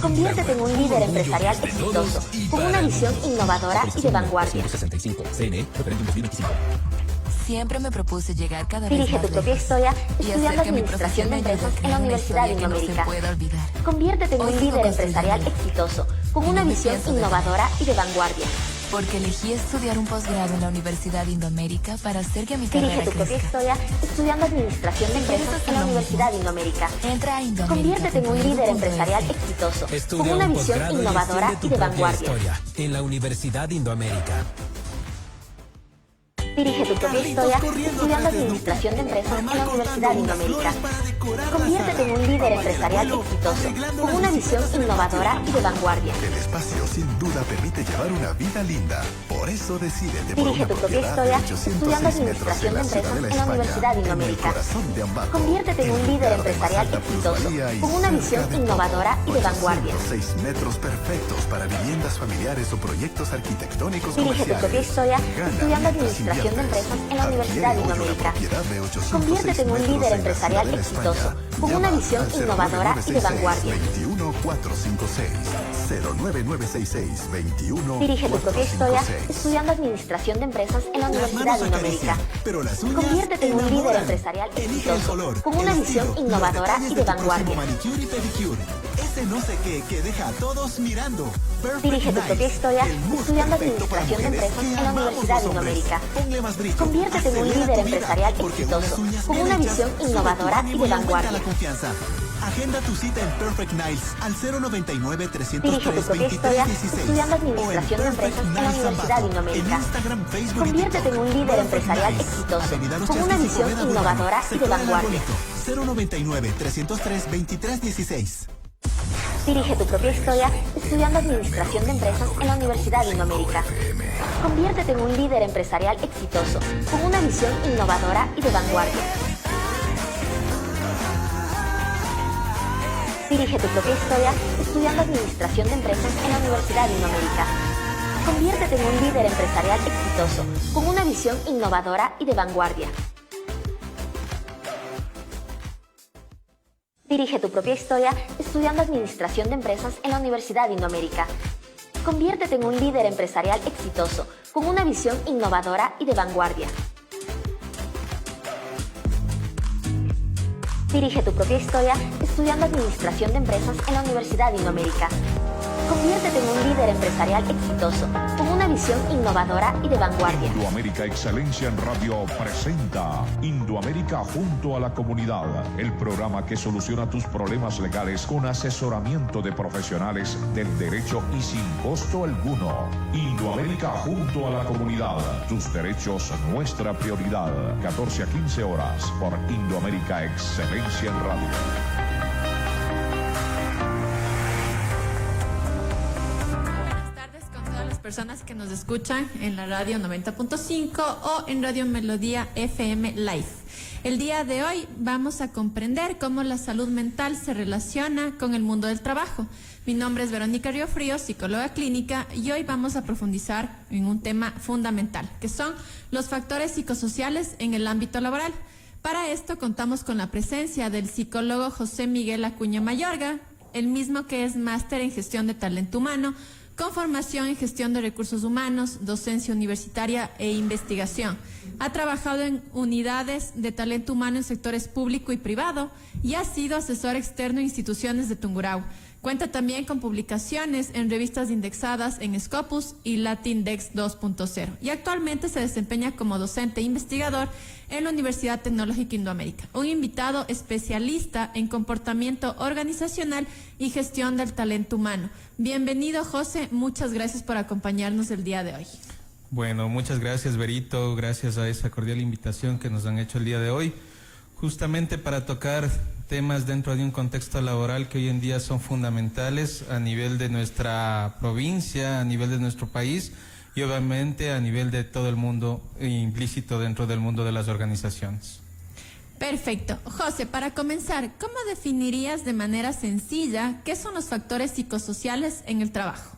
Conviértete en un líder empresarial exitoso, con una visión innovadora y de vanguardia. 165, CNE, referéndum 2025. Siempre me propuse llegar cada vez Dirige más tu propia lejos historia y estudiando hacer que mi administración de profesión me ayude a empresas en la crear una Universidad historia que no se Indoamérica. pueda olvidar. Conviértete en Hoy un sigo líder construyendo. empresarial exitoso, con Y una no me visión pienso dejar. innovadora y de vanguardia. Porque elegí estudiar un posgrado en la Universidad Indoamérica para hacer que mi Dirige carrera tu propia crezca. historia estudiando administración de empresas en la Universidad Indoamérica. Entra a Conviértete en un líder empresarial exitoso, con Estudia una un visión posgrado innovadora extiende y tu de propia vanguardia. historia en la Universidad Indoamérica. Dirige tu propia historia estudiando administración de empresas en la Universidad Indoamérica. Conviértete en un líder empresarial exitoso, con una visión innovadora y de vanguardia. El espacio sin duda permite llevar una vida linda. Por eso decídete por Dirige una tu propia propiedad de historia estudiando 806 metros administración en de la ciudad empresas de la en la Universidad España, en el Indoamérica. corazón de Ambato. Conviértete en un líder lugar de más empresarial alta exitoso, plusvalía y con una visión cerca de innovadora y de vanguardia. 806 metros perfectos para viviendas familiares o proyectos arquitectónicos Dirige tu comerciales. propia historia Gana estudiando mientras administración de inviertes. empresas en la Universidad Adquiere hoy una Indoamérica. propiedad de 806 Conviértete en un metros líder en la empresarial ciudad de la exitoso, España. con una Llama visión al innovadora y de 09966 vanguardia. 21456 09966 21 Dirige tu propia historia 456. estudiando administración de empresas en la Universidad Indoamérica. Pero las uñas Conviértete en un líder enamoran. empresarial Elige el exitoso, color, con una el visión estilo, innovadora los y detalles de tu próximo vanguardia. manicure y pedicure. Ese no sé qué que deja a todos mirando. Perfect Dirige tu Nice, propia historia el mousse estudiando perfecto para administración de mujeres empresas que en la amamos Universidad los hombres. Indoamérica. Ponle más brillo. Conviértete en un Acelera líder tu vida, empresarial porque exitoso, unas uñas con bien una hechas visión sube tu innovadora y ánimo de y aumenta vanguardia. la confianza. Agenda tu cita en Perfect Niles al 099 303 Dirige tu propia historia 2316 estudiando o en administración de Perfect empresas en la Niles Universidad Ambato, Indoamérica. en Instagram, Facebook y Conviértete en un TikTok. líder Perfect empresarial Niles, exitoso, Avenida Los con una Chasquis, visión Bóveda innovadora y de Sector El vanguardia. Arbolito, 099 303 2316. Dirige tu propia historia estudiando administración de empresas en la Universidad Indoamérica. Conviértete en un líder empresarial exitoso, con una visión innovadora y de vanguardia. Dirige tu propia historia estudiando administración de empresas en la Universidad Indoamérica. Conviértete en un líder empresarial exitoso, con una visión innovadora y de vanguardia. Dirige tu propia historia estudiando administración de empresas en la Universidad Indoamérica. Conviértete en un líder empresarial exitoso, con una visión innovadora y de vanguardia. Dirige tu propia historia estudiando administración de empresas en la Universidad Indoamérica. Conviértete en un líder empresarial exitoso, con una visión innovadora y de vanguardia. Indoamérica Excelencia en Radio presenta Indoamérica junto a la comunidad, el programa que soluciona tus problemas legales con asesoramiento de profesionales del derecho y sin costo alguno. Indoamérica junto a la comunidad, tus derechos nuestra prioridad. 14 a 15 horas por Indoamérica Excelencia en Radio. Personas que nos escuchan en la radio 90.5 o en Radio Melodía FM Live. El día de hoy vamos a comprender cómo la salud mental se relaciona con el mundo del trabajo. Mi nombre es Verónica Riofrío, psicóloga clínica, y hoy vamos a profundizar en un tema fundamental, que son los factores psicosociales en el ámbito laboral. Para esto contamos con la presencia del psicólogo José Miguel Acuña Mayorga, el mismo que es máster en gestión de talento humano, con formación en gestión de recursos humanos, docencia universitaria e investigación. Ha trabajado en unidades de talento humano en sectores público y privado y ha sido asesor externo en instituciones de Tungurahua. Cuenta también con publicaciones en revistas indexadas en Scopus y Latindex 2.0 y actualmente se desempeña como docente e investigador en la Universidad Tecnológica Indoamérica, un invitado especialista en comportamiento organizacional y gestión del talento humano. Bienvenido, José, muchas gracias por acompañarnos el día de hoy. Bueno, muchas gracias, Berito, gracias a esa cordial invitación que nos han hecho el día de hoy, justamente para tocar temas dentro de un contexto laboral que hoy en día son fundamentales a nivel de nuestra provincia, a nivel de nuestro país y obviamente a nivel de todo el mundo, implícito dentro del mundo de las organizaciones. Perfecto. José, para comenzar, ¿cómo definirías de manera sencilla qué son los factores psicosociales en el trabajo?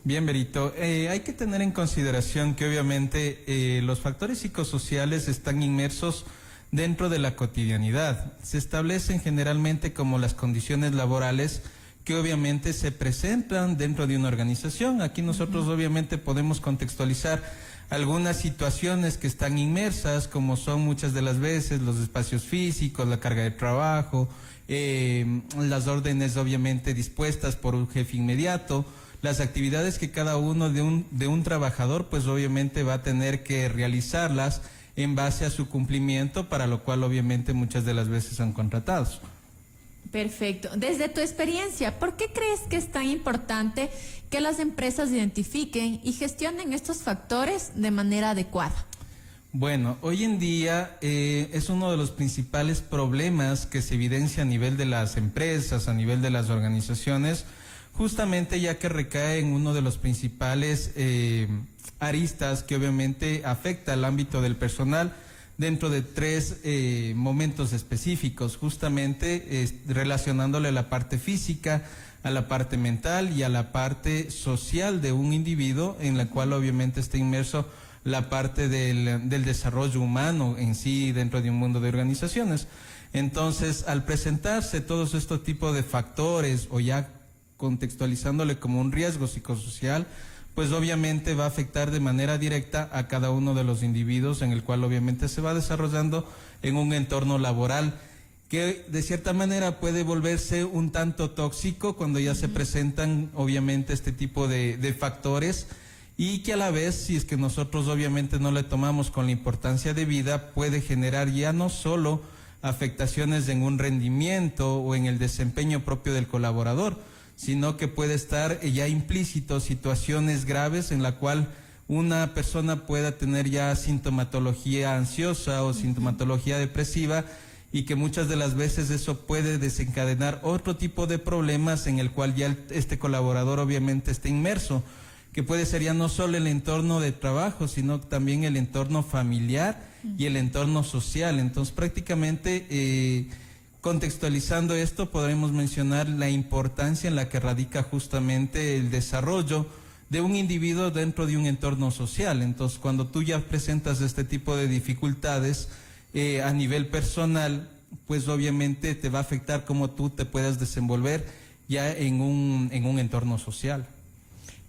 Bien, Berito, hay que tener en consideración que obviamente los factores psicosociales están inmersos dentro de la cotidianidad. Se establecen generalmente como las condiciones laborales que obviamente se presentan dentro de una organización. Aquí nosotros obviamente podemos contextualizar algunas situaciones que están inmersas, como son muchas de las veces los espacios físicos, la carga de trabajo, las órdenes obviamente dispuestas por un jefe inmediato, las actividades que cada uno de un trabajador pues obviamente va a tener que realizarlas en base a su cumplimiento, para lo cual obviamente muchas de las veces son contratados. Perfecto. Desde tu experiencia, ¿por qué crees que es tan importante que las empresas identifiquen y gestionen estos factores de manera adecuada? Bueno, hoy en día es uno de los principales problemas que se evidencia a nivel de las empresas, a nivel de las organizaciones, justamente ya que recae en uno de los principales aristas que obviamente afecta al ámbito del personal dentro de tres momentos específicos, justamente relacionándole a la parte física, a la parte mental y a la parte social de un individuo, en la cual obviamente está inmerso la parte del desarrollo humano en sí dentro de un mundo de organizaciones. Entonces, al presentarse todos estos tipos de factores, o ya contextualizándole como un riesgo psicosocial, pues obviamente va a afectar de manera directa a cada uno de los individuos, en el cual obviamente se va desarrollando en un entorno laboral que de cierta manera puede volverse un tanto tóxico cuando ya se presentan obviamente este tipo de factores, y que a la vez, si es que nosotros obviamente no le tomamos con la importancia debida, puede generar ya no solo afectaciones en un rendimiento o en el desempeño propio del colaborador, sino que puede estar ya implícito situaciones graves en la cual una persona pueda tener ya sintomatología ansiosa o sintomatología depresiva, y que muchas de las veces eso puede desencadenar otro tipo de problemas en el cual ya este colaborador obviamente está inmerso, que puede ser ya no solo el entorno de trabajo, sino también el entorno familiar y el entorno social. Entonces, prácticamente, contextualizando esto, podremos mencionar la importancia en la que radica justamente el desarrollo de un individuo dentro de un entorno social. Entonces, cuando tú ya presentas este tipo de dificultades a nivel personal, pues obviamente te va a afectar cómo tú te puedas desenvolver ya en un entorno social.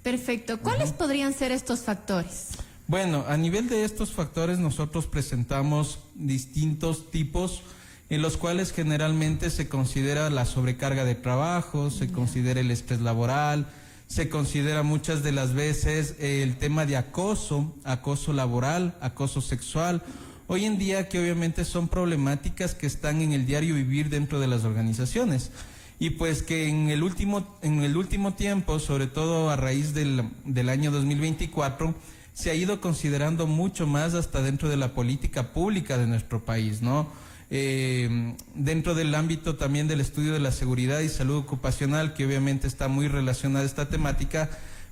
Perfecto. ¿Cuáles podrían ser estos factores? Bueno, a nivel de estos factores nosotros presentamos distintos tipos, en los cuales generalmente se considera la sobrecarga de trabajo, se considera el estrés laboral, se considera muchas de las veces el tema de acoso laboral, acoso sexual. Hoy en día, que obviamente son problemáticas que están en el diario vivir dentro de las organizaciones, y pues que en el último tiempo, sobre todo a raíz del año 2024, se ha ido considerando mucho más hasta dentro de la política pública de nuestro país, ¿no? Dentro del ámbito también del estudio de la seguridad y salud ocupacional, que obviamente está muy relacionada a esta temática,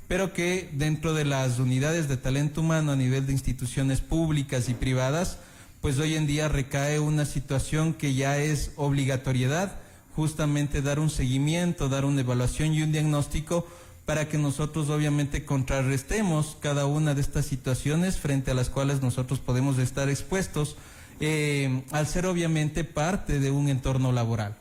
pero que dentro de las unidades de talento humano a nivel de instituciones públicas y privadas, pues hoy en día recae una situación que ya es obligatoriedad, justamente dar un seguimiento, dar una evaluación y un diagnóstico, para que nosotros obviamente contrarrestemos cada una de estas situaciones frente a las cuales nosotros podemos estar expuestos al ser obviamente parte de un entorno laboral.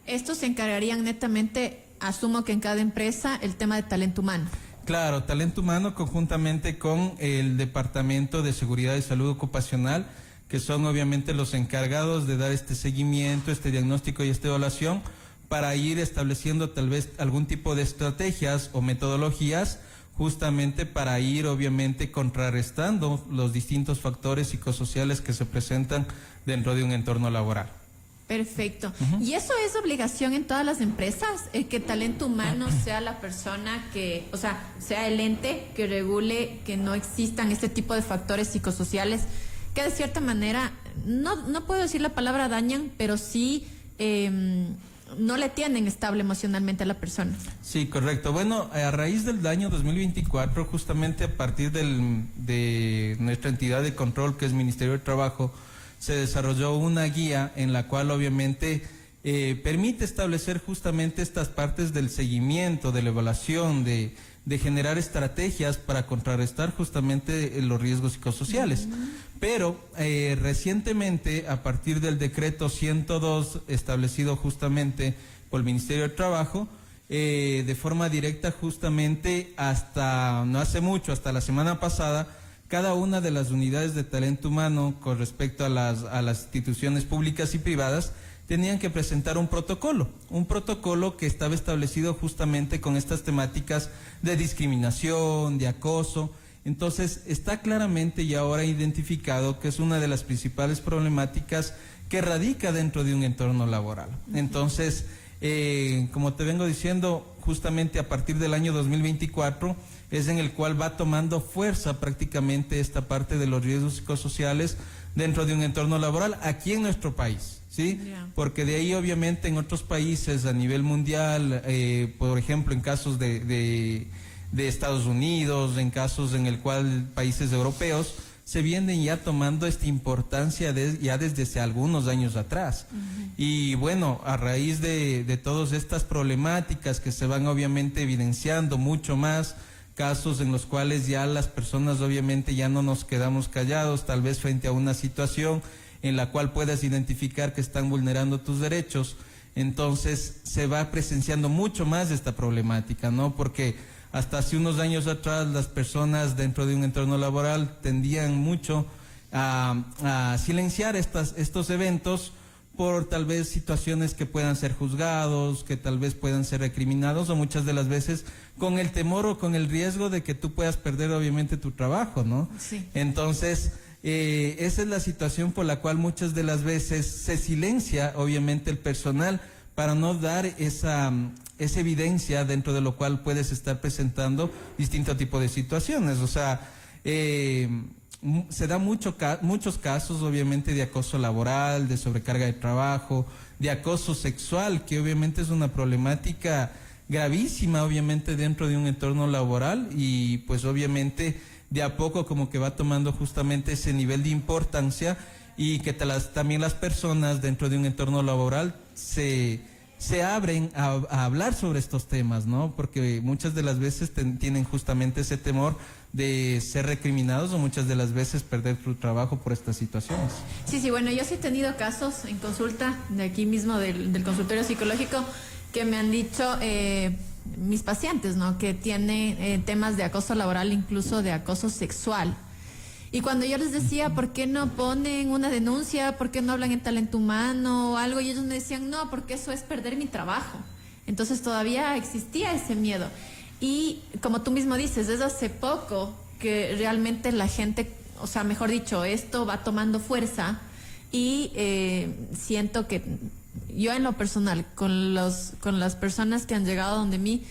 Estos se encargarían netamente, asumo que en cada empresa, el tema de talento humano. Claro, talento humano conjuntamente con el Departamento de Seguridad y Salud Ocupacional, que son obviamente los encargados de dar este seguimiento, este diagnóstico y esta evaluación, para ir estableciendo tal vez algún tipo de estrategias o metodologías, justamente para ir obviamente contrarrestando los distintos factores psicosociales que se presentan dentro de un entorno laboral. Perfecto. ¿Y eso es obligación en todas las empresas? Que talento humano sea la persona que, o sea, sea el ente que regule que no existan este tipo de factores psicosociales que de cierta manera, no puedo decir la palabra dañan, pero sí no le tienen estable emocionalmente a la persona. Sí, correcto. Bueno, a raíz del año 2024, justamente a partir de nuestra entidad de control, que es Ministerio de Trabajo, se desarrolló una guía en la cual obviamente permite establecer justamente estas partes del seguimiento, de la evaluación, de generar estrategias para contrarrestar justamente los riesgos psicosociales. Pero recientemente, a partir del decreto 102 establecido justamente por el Ministerio de Trabajo, de forma directa justamente hasta, no hace mucho, hasta la semana pasada, cada una de las unidades de talento humano con respecto a las instituciones públicas y privadas tenían que presentar un protocolo que estaba establecido justamente con estas temáticas de discriminación, de acoso. Entonces está claramente y ahora identificado que es una de las principales problemáticas que radica dentro de un entorno laboral. Entonces, como te vengo diciendo, justamente a partir del año 2024 es en el cual va tomando fuerza prácticamente esta parte de los riesgos psicosociales dentro de un entorno laboral aquí en nuestro país, ¿sí? Yeah. Porque de ahí obviamente en otros países a nivel mundial, por ejemplo en casos de Estados Unidos, en casos en el cual países europeos, se vienen ya tomando esta importancia ya desde hace algunos años atrás. Y bueno, a raíz de todas estas problemáticas que se van obviamente evidenciando mucho más, casos en los cuales ya las personas obviamente ya no nos quedamos callados, tal vez frente a una situación en la cual puedas identificar que están vulnerando tus derechos, entonces se va presenciando mucho más esta problemática, ¿no? Porque hasta hace unos años atrás las personas dentro de un entorno laboral tendían mucho a silenciar estos eventos por tal vez situaciones que puedan ser juzgados, que tal vez puedan ser recriminados, o muchas de las veces con el temor o con el riesgo de que tú puedas perder obviamente tu trabajo, ¿no? Sí. Entonces, esa es la situación por la cual muchas de las veces se silencia obviamente el personal para no dar esa evidencia dentro de lo cual puedes estar presentando distinto tipo de situaciones. O sea, se da muchos casos obviamente de acoso laboral, de sobrecarga de trabajo, de acoso sexual, que obviamente es una problemática gravísima obviamente dentro de un entorno laboral, y pues obviamente de a poco como que va tomando justamente ese nivel de importancia, y que también las personas dentro de un entorno laboral se abren a hablar sobre estos temas, ¿no? Porque muchas de las veces tienen justamente ese temor de ser recriminados, o muchas de las veces perder su trabajo por estas situaciones. Sí, bueno, yo sí he tenido casos en consulta de aquí mismo del consultorio psicológico que me han dicho mis pacientes, ¿no? Que tienen temas de acoso laboral, incluso de acoso sexual. Y cuando yo les decía, ¿por qué no ponen una denuncia? ¿Por qué no hablan en talento humano o algo? Y ellos me decían, no, porque eso es perder mi trabajo. Entonces todavía existía ese miedo. Y como tú mismo dices, es hace poco que realmente la gente, o sea, mejor dicho, esto va tomando fuerza, y siento que yo en lo personal, con las personas que han llegado donde mí,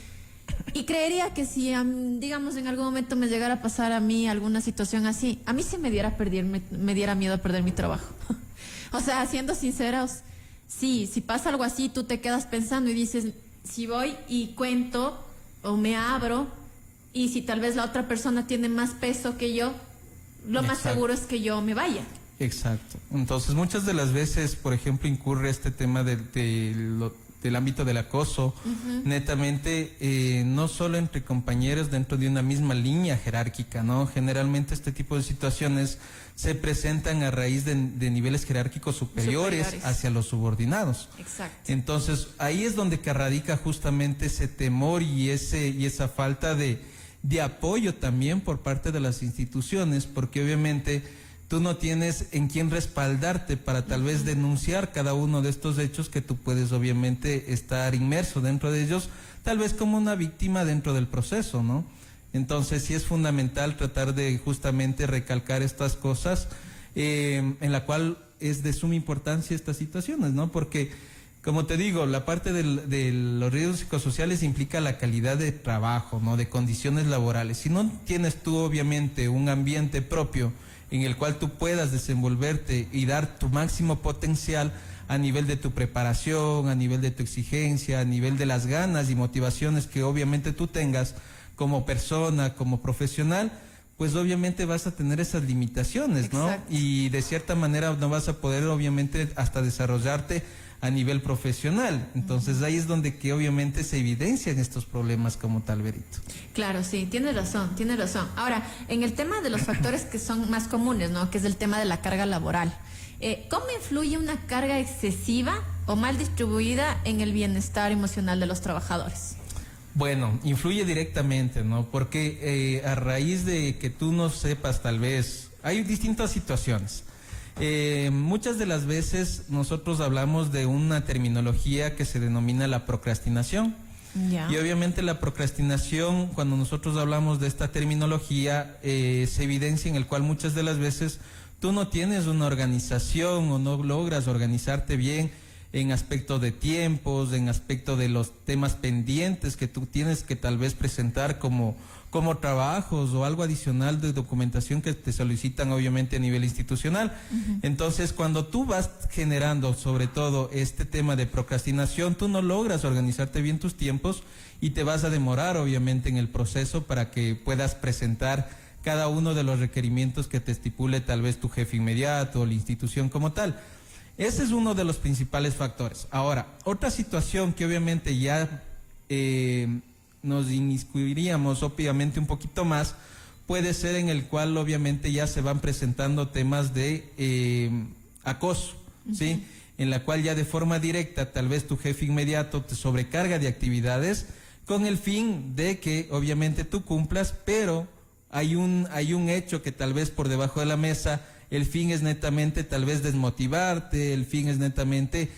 y creería que si, digamos, en algún momento me llegara a pasar a mí alguna situación así, a mí sí me diera miedo a perder mi trabajo. O sea, siendo sinceros, sí, si pasa algo así, tú te quedas pensando y dices, si voy y cuento o me abro, y si tal vez la otra persona tiene más peso que yo, lo más seguro es que yo me vaya. Exacto. Entonces, muchas de las veces, por ejemplo, incurre este tema del ámbito del acoso, netamente, no solo entre compañeros dentro de una misma línea jerárquica, ¿no? Generalmente este tipo de situaciones se presentan a raíz de niveles jerárquicos superiores hacia los subordinados. Exacto. Entonces, ahí es donde que radica justamente ese temor y esa falta de apoyo también por parte de las instituciones, porque obviamente tú no tienes en quién respaldarte para tal vez denunciar cada uno de estos hechos que tú puedes obviamente estar inmerso dentro de ellos, tal vez como una víctima dentro del proceso, ¿no? Entonces sí es fundamental tratar de justamente recalcar estas cosas, en la cual es de suma importancia estas situaciones, ¿no? Porque, como te digo, la parte de los riesgos psicosociales implica la calidad de trabajo, ¿no? De condiciones laborales. Si no tienes tú obviamente un ambiente propio en el cual tú puedas desenvolverte y dar tu máximo potencial a nivel de tu preparación, a nivel de tu exigencia, a nivel de las ganas y motivaciones que obviamente tú tengas como persona, como profesional, pues obviamente vas a tener esas limitaciones, ¿no? Exacto. Y de cierta manera no vas a poder obviamente hasta desarrollarte a nivel profesional. Entonces ahí es donde que obviamente se evidencian estos problemas como tal, Berito. Claro, sí, tienes razón. Ahora, en el tema de los factores que son más comunes, ¿no? Que es el tema de la carga laboral. ¿Cómo influye una carga excesiva o mal distribuida en el bienestar emocional de los trabajadores? Bueno, influye directamente, ¿no? Porque a raíz de que tú no sepas, tal vez, hay distintas situaciones. Muchas de las veces nosotros hablamos de una terminología que se denomina la procrastinación. Ya. Y obviamente la procrastinación, cuando nosotros hablamos de esta terminología, se evidencia en el cual muchas de las veces tú no tienes una organización o no logras organizarte bien en aspecto de tiempos, en aspecto de los temas pendientes que tú tienes que tal vez presentar como trabajos o algo adicional de documentación que te solicitan obviamente a nivel institucional. Entonces, cuando tú vas generando sobre todo este tema de procrastinación, tú no logras organizarte bien tus tiempos y te vas a demorar obviamente en el proceso para que puedas presentar cada uno de los requerimientos que te estipule tal vez tu jefe inmediato o la institución como tal. Ese es uno de los principales factores. Ahora, otra situación que obviamente ya nos inmiscuiríamos obviamente un poquito más, puede ser en el cual obviamente ya se van presentando temas de acoso, ¿sí? En la cual ya de forma directa tal vez tu jefe inmediato te sobrecarga de actividades con el fin de que obviamente tú cumplas, pero hay un hecho que tal vez por debajo de la mesa, el fin es netamente tal vez desmotivarte, el fin es netamente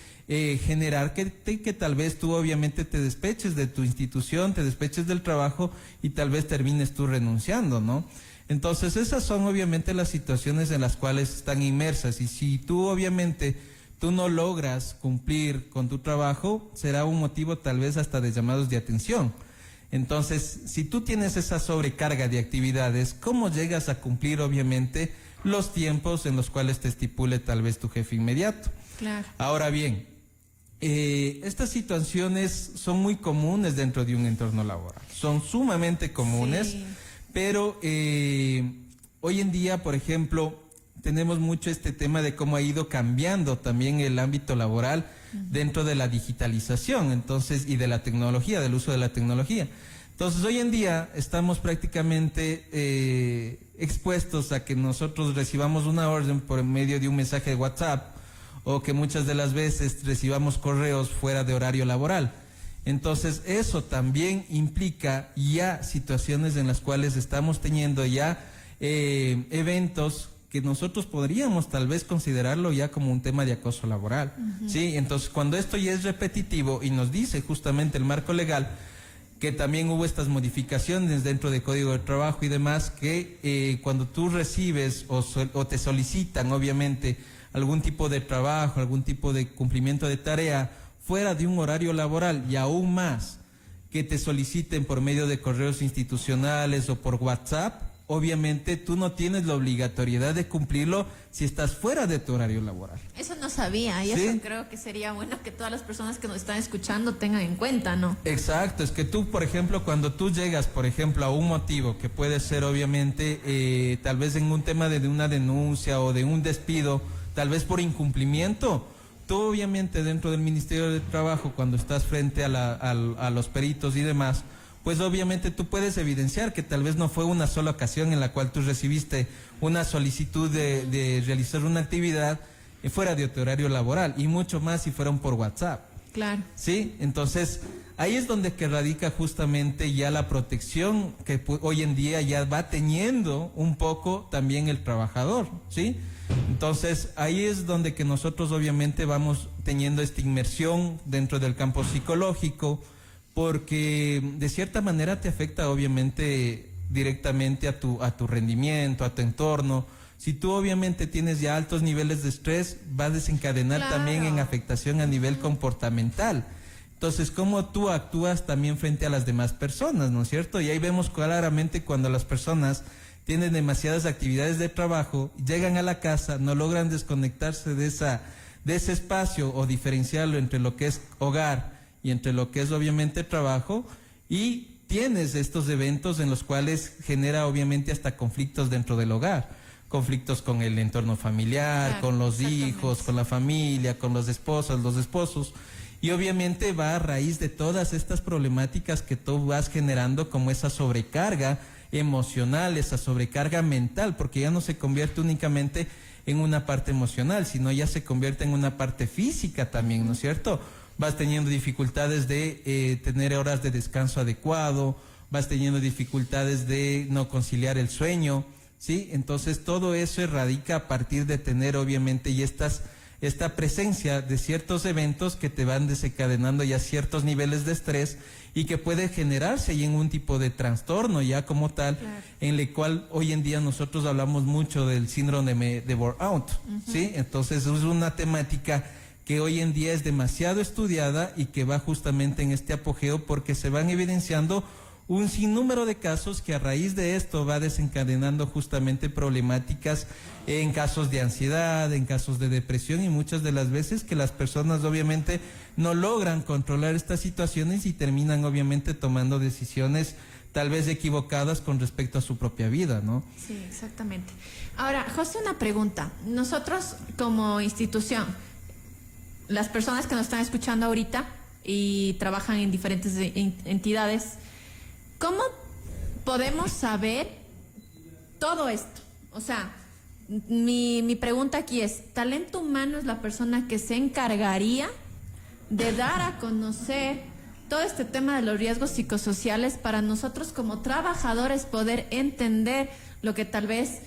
generar que tal vez tú obviamente te despeches de tu institución, te despeches del trabajo y tal vez termines tú renunciando, ¿no? Entonces esas son obviamente las situaciones en las cuales están inmersas, y si tú obviamente tú no logras cumplir con tu trabajo, será un motivo tal vez hasta de llamados de atención. Entonces, si tú tienes esa sobrecarga de actividades, ¿cómo llegas a cumplir obviamente los tiempos en los cuales te estipule tal vez tu jefe inmediato? Claro. Ahora bien, estas situaciones son muy comunes dentro de un entorno laboral, son sumamente comunes, sí. Pero hoy en día, por ejemplo, tenemos mucho este tema de cómo ha ido cambiando también el ámbito laboral dentro de la digitalización, entonces, y de la tecnología, del uso de la tecnología. Entonces, hoy en día estamos prácticamente expuestos a que nosotros recibamos una orden por medio de un mensaje de WhatsApp, o que muchas de las veces recibamos correos fuera de horario laboral. Entonces, eso también implica ya situaciones en las cuales estamos teniendo ya eventos que nosotros podríamos tal vez considerarlo ya como un tema de acoso laboral, ¿sí? Entonces, cuando esto ya es repetitivo y nos dice justamente el marco legal que también hubo estas modificaciones dentro del Código de Trabajo y demás, que cuando tú recibes o te solicitan obviamente algún tipo de trabajo, algún tipo de cumplimiento de tarea fuera de un horario laboral, y aún más que te soliciten por medio de correos institucionales o por WhatsApp, obviamente tú no tienes la obligatoriedad de cumplirlo si estás fuera de tu horario laboral. Eso no sabía, y ¿sí? Eso creo que sería bueno que todas las personas que nos están escuchando tengan en cuenta, ¿no? Exacto, es que tú, por ejemplo, cuando tú llegas, por ejemplo, a un motivo que puede ser obviamente tal vez en un tema de una denuncia o de un despido, tal vez por incumplimiento, tú obviamente dentro del Ministerio de Trabajo, cuando estás frente a los peritos y demás, pues obviamente tú puedes evidenciar que tal vez no fue una sola ocasión en la cual tú recibiste una solicitud de realizar una actividad fuera de tu horario laboral, y mucho más si fueron por WhatsApp. Claro. Sí, entonces ahí es donde que radica justamente ya la protección que hoy en día ya va teniendo un poco también el trabajador, ¿sí? Entonces ahí es donde que nosotros obviamente vamos teniendo esta inmersión dentro del campo psicológico, porque de cierta manera te afecta obviamente directamente a tu rendimiento, a tu entorno. Si tú obviamente tienes ya altos niveles de estrés, va a desencadenar también en afectación a nivel comportamental. Entonces, cómo tú actúas también frente a las demás personas, ¿no es cierto? Y ahí vemos claramente cuando las personas tienen demasiadas actividades de trabajo, llegan a la casa, no logran desconectarse de ese espacio o diferenciarlo entre lo que es hogar y entre lo que es obviamente trabajo, y tienes estos eventos en los cuales genera obviamente hasta conflictos dentro del hogar, conflictos con el entorno familiar, claro, con los hijos, con la familia, con las esposas, los esposos, y obviamente va a raíz de todas estas problemáticas que tú vas generando, como esa sobrecarga emocional, esa sobrecarga mental, porque ya no se convierte únicamente en una parte emocional, sino ya se convierte en una parte física también, ¿no es cierto? vas teniendo dificultades de tener horas de descanso adecuado, vas teniendo dificultades de no conciliar el sueño, ¿sí? Entonces todo eso radica a partir de tener obviamente y esta presencia de ciertos eventos que te van desencadenando ya ciertos niveles de estrés y que puede generarse y en un tipo de trastorno ya como tal, claro, en el cual hoy en día nosotros hablamos mucho del síndrome de burnout, ¿sí? Entonces es una temática que hoy en día es demasiado estudiada y que va justamente en este apogeo porque se van evidenciando un sinnúmero de casos que a raíz de esto va desencadenando justamente problemáticas en casos de ansiedad, en casos de depresión y muchas de las veces que las personas obviamente no logran controlar estas situaciones y terminan obviamente tomando decisiones tal vez equivocadas con respecto a su propia vida, ¿no? Sí, exactamente. Ahora, José, una pregunta. Nosotros como institución, las personas que nos están escuchando ahorita y trabajan en diferentes entidades, ¿cómo podemos saber todo esto? O sea, mi pregunta aquí es, ¿talento humano es la persona que se encargaría de dar a conocer todo este tema de los riesgos psicosociales para nosotros como trabajadores poder entender lo que tal vez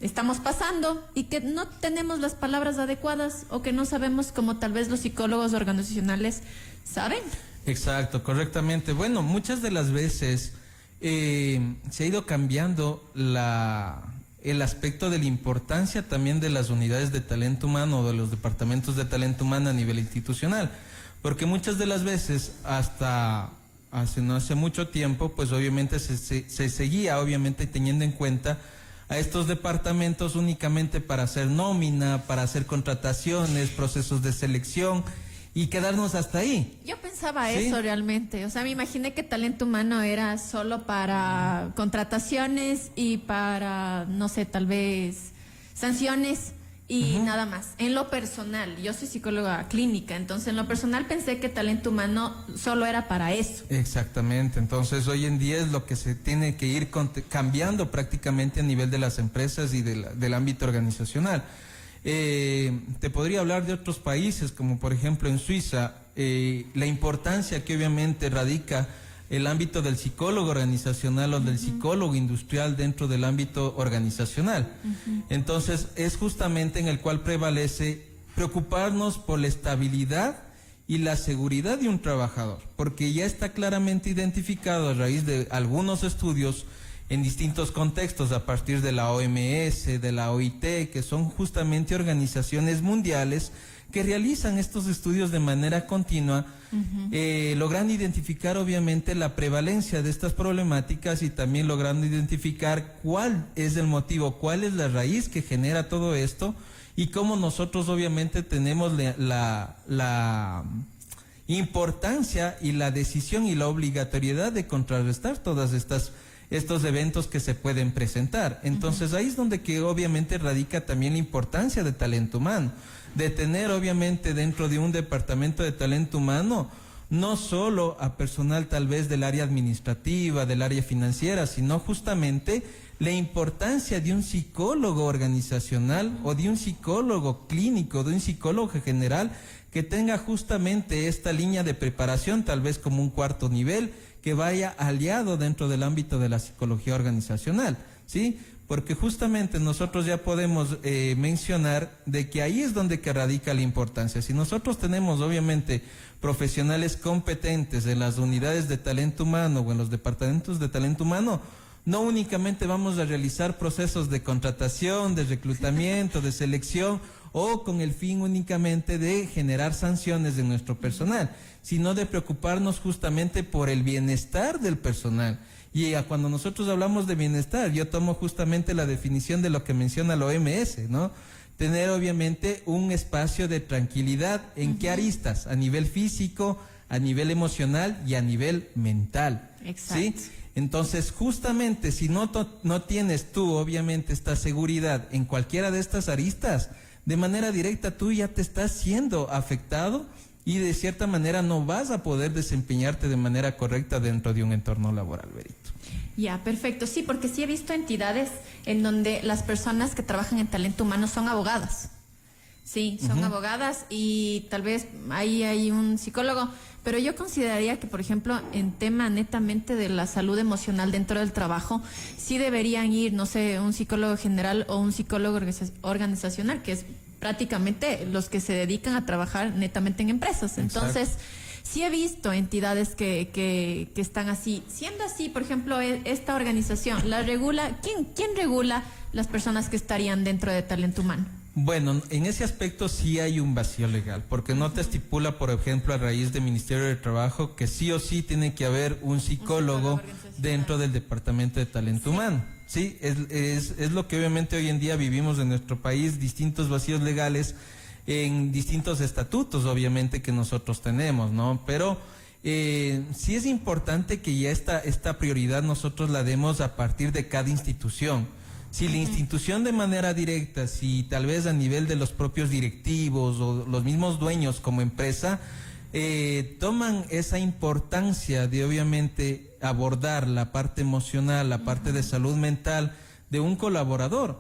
estamos pasando y que no tenemos las palabras adecuadas o que no sabemos como tal vez los psicólogos organizacionales saben? Exacto, correctamente. Bueno, muchas de las veces se ha ido cambiando el aspecto de la importancia también de las unidades de talento humano o de los departamentos de talento humano a nivel institucional, porque muchas de las veces hasta no hace mucho tiempo, pues obviamente se seguía obviamente teniendo en cuenta a estos departamentos únicamente para hacer nómina, para hacer contrataciones, procesos de selección y quedarnos hasta ahí. Yo pensaba ¿Sí? eso realmente, o sea, me imaginé que talento humano era solo para contrataciones y para, no sé, tal vez sanciones y nada más. En lo personal, yo soy psicóloga clínica, entonces en lo personal pensé que talento humano solo era para eso. Exactamente, entonces hoy en día es lo que se tiene que ir cambiando prácticamente a nivel de las empresas y del ámbito organizacional. Te podría hablar de otros países, como por ejemplo en Suiza, la importancia que obviamente radica el ámbito del psicólogo organizacional o del psicólogo industrial dentro del ámbito organizacional. Entonces es justamente en el cual prevalece preocuparnos por la estabilidad y la seguridad de un trabajador, porque ya está claramente identificado a raíz de algunos estudios en distintos contextos a partir de la OMS, de la OIT, que son justamente organizaciones mundiales que realizan estos estudios de manera continua, logrando identificar obviamente la prevalencia de estas problemáticas y también logrando identificar cuál es el motivo, cuál es la raíz que genera todo esto y cómo nosotros obviamente tenemos la importancia y la decisión y la obligatoriedad de contrarrestar todas estos eventos que se pueden presentar. Entonces ahí es donde que obviamente radica también la importancia de talento humano, de tener obviamente dentro de un departamento de talento humano no solo a personal tal vez del área administrativa, del área financiera, sino justamente la importancia de un psicólogo organizacional o de un psicólogo clínico, de un psicólogo general que tenga justamente esta línea de preparación, tal vez como un cuarto nivel, que vaya aliado dentro del ámbito de la psicología organizacional, ¿sí? Porque justamente nosotros ya podemos mencionar de que ahí es donde que radica la importancia. Si nosotros tenemos obviamente profesionales competentes en las unidades de talento humano o en los departamentos de talento humano, no únicamente vamos a realizar procesos de contratación, de reclutamiento, de selección o con el fin únicamente de generar sanciones de nuestro personal, sino de preocuparnos justamente por el bienestar del personal. Y cuando nosotros hablamos de bienestar, yo tomo justamente la definición de lo que menciona la OMS, ¿no? Tener obviamente un espacio de tranquilidad, ¿en qué aristas? A nivel físico, a nivel emocional y a nivel mental. Exacto. ¿Sí? Entonces, justamente, si no tienes tú, obviamente, esta seguridad en cualquiera de estas aristas, de manera directa tú ya te estás siendo afectado y de cierta manera no vas a poder desempeñarte de manera correcta dentro de un entorno laboral, Berito. Ya, perfecto. Sí, porque sí he visto entidades en donde las personas que trabajan en talento humano son abogadas. Sí, son abogadas y tal vez ahí hay un psicólogo, pero yo consideraría que, por ejemplo, en tema netamente de la salud emocional dentro del trabajo, sí deberían ir, no sé, un psicólogo general o un psicólogo organizacional, que es prácticamente los que se dedican a trabajar netamente en empresas. Entonces, sí he visto entidades que están así. Siendo así, por ejemplo, esta organización, ¿la regula? ¿Quién regula las personas que estarían dentro de talento humano? Bueno, en ese aspecto sí hay un vacío legal, porque no te estipula, por ejemplo, a raíz del Ministerio de Trabajo, que sí o sí tiene que haber un psicólogo dentro del Departamento de Talento Humano. Sí, es lo que obviamente hoy en día vivimos en nuestro país, distintos vacíos legales en distintos estatutos, obviamente, que nosotros tenemos, ¿no? Pero sí es importante que ya esta prioridad nosotros la demos a partir de cada institución. Si la institución de manera directa, si tal vez a nivel de los propios directivos o los mismos dueños como empresa, toman esa importancia de obviamente abordar la parte emocional, la parte de salud mental de un colaborador.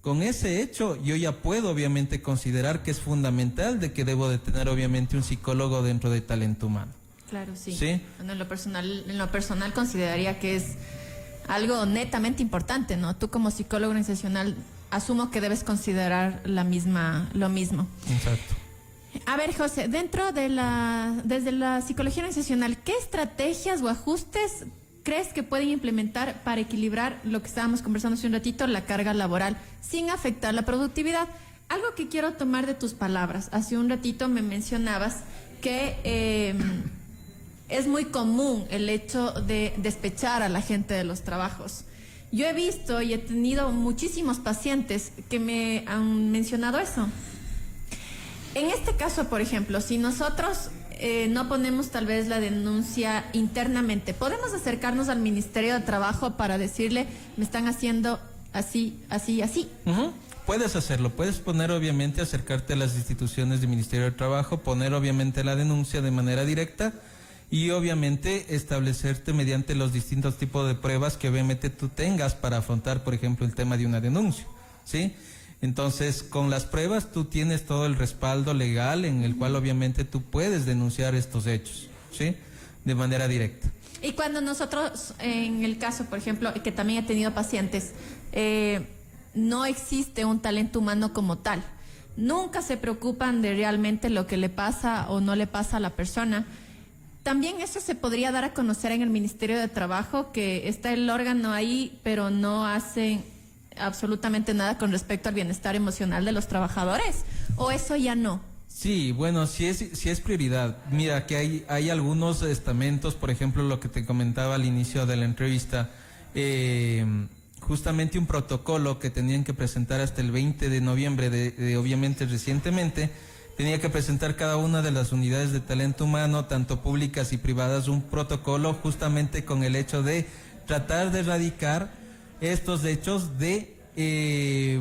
Con ese hecho yo ya puedo obviamente considerar que es fundamental de que debo de tener obviamente un psicólogo dentro de talento humano. Claro, sí. ¿Sí? Bueno, en lo personal consideraría que es algo netamente importante, ¿no? Tú como psicólogo organizacional asumo que debes considerar lo mismo. Exacto. A ver, José, desde la psicología organizacional, ¿qué estrategias o ajustes crees que pueden implementar para equilibrar lo que estábamos conversando hace un ratito, la carga laboral, sin afectar la productividad? Algo que quiero tomar de tus palabras. Hace un ratito me mencionabas que es muy común el hecho de despechar a la gente de los trabajos. Yo he visto y he tenido muchísimos pacientes que me han mencionado eso. En este caso, por ejemplo, si nosotros no ponemos tal vez la denuncia internamente, ¿podemos acercarnos al Ministerio de Trabajo para decirle, me están haciendo así, así, así? Puedes hacerlo, puedes poner obviamente, acercarte a las instituciones del Ministerio de Trabajo, poner obviamente la denuncia de manera directa y obviamente establecerte mediante los distintos tipos de pruebas que obviamente tú tengas para afrontar, por ejemplo, el tema de una denuncia, ¿sí? Entonces, con las pruebas tú tienes todo el respaldo legal en el cual obviamente tú puedes denunciar estos hechos, ¿sí? De manera directa. Y cuando nosotros, en el caso, por ejemplo, que también he tenido pacientes, no existe un talento humano como tal. Nunca se preocupan de realmente lo que le pasa o no le pasa a la persona. También eso se podría dar a conocer en el Ministerio de Trabajo, que está el órgano ahí, pero no hacen absolutamente nada con respecto al bienestar emocional de los trabajadores, o eso ya no. Sí, bueno, sí es prioridad. Mira, que hay algunos estamentos, por ejemplo, lo que te comentaba al inicio de la entrevista, justamente un protocolo que tenían que presentar hasta el 20 de noviembre de obviamente recientemente, tenía que presentar cada una de las unidades de talento humano, tanto públicas y privadas, un protocolo justamente con el hecho de tratar de erradicar estos hechos de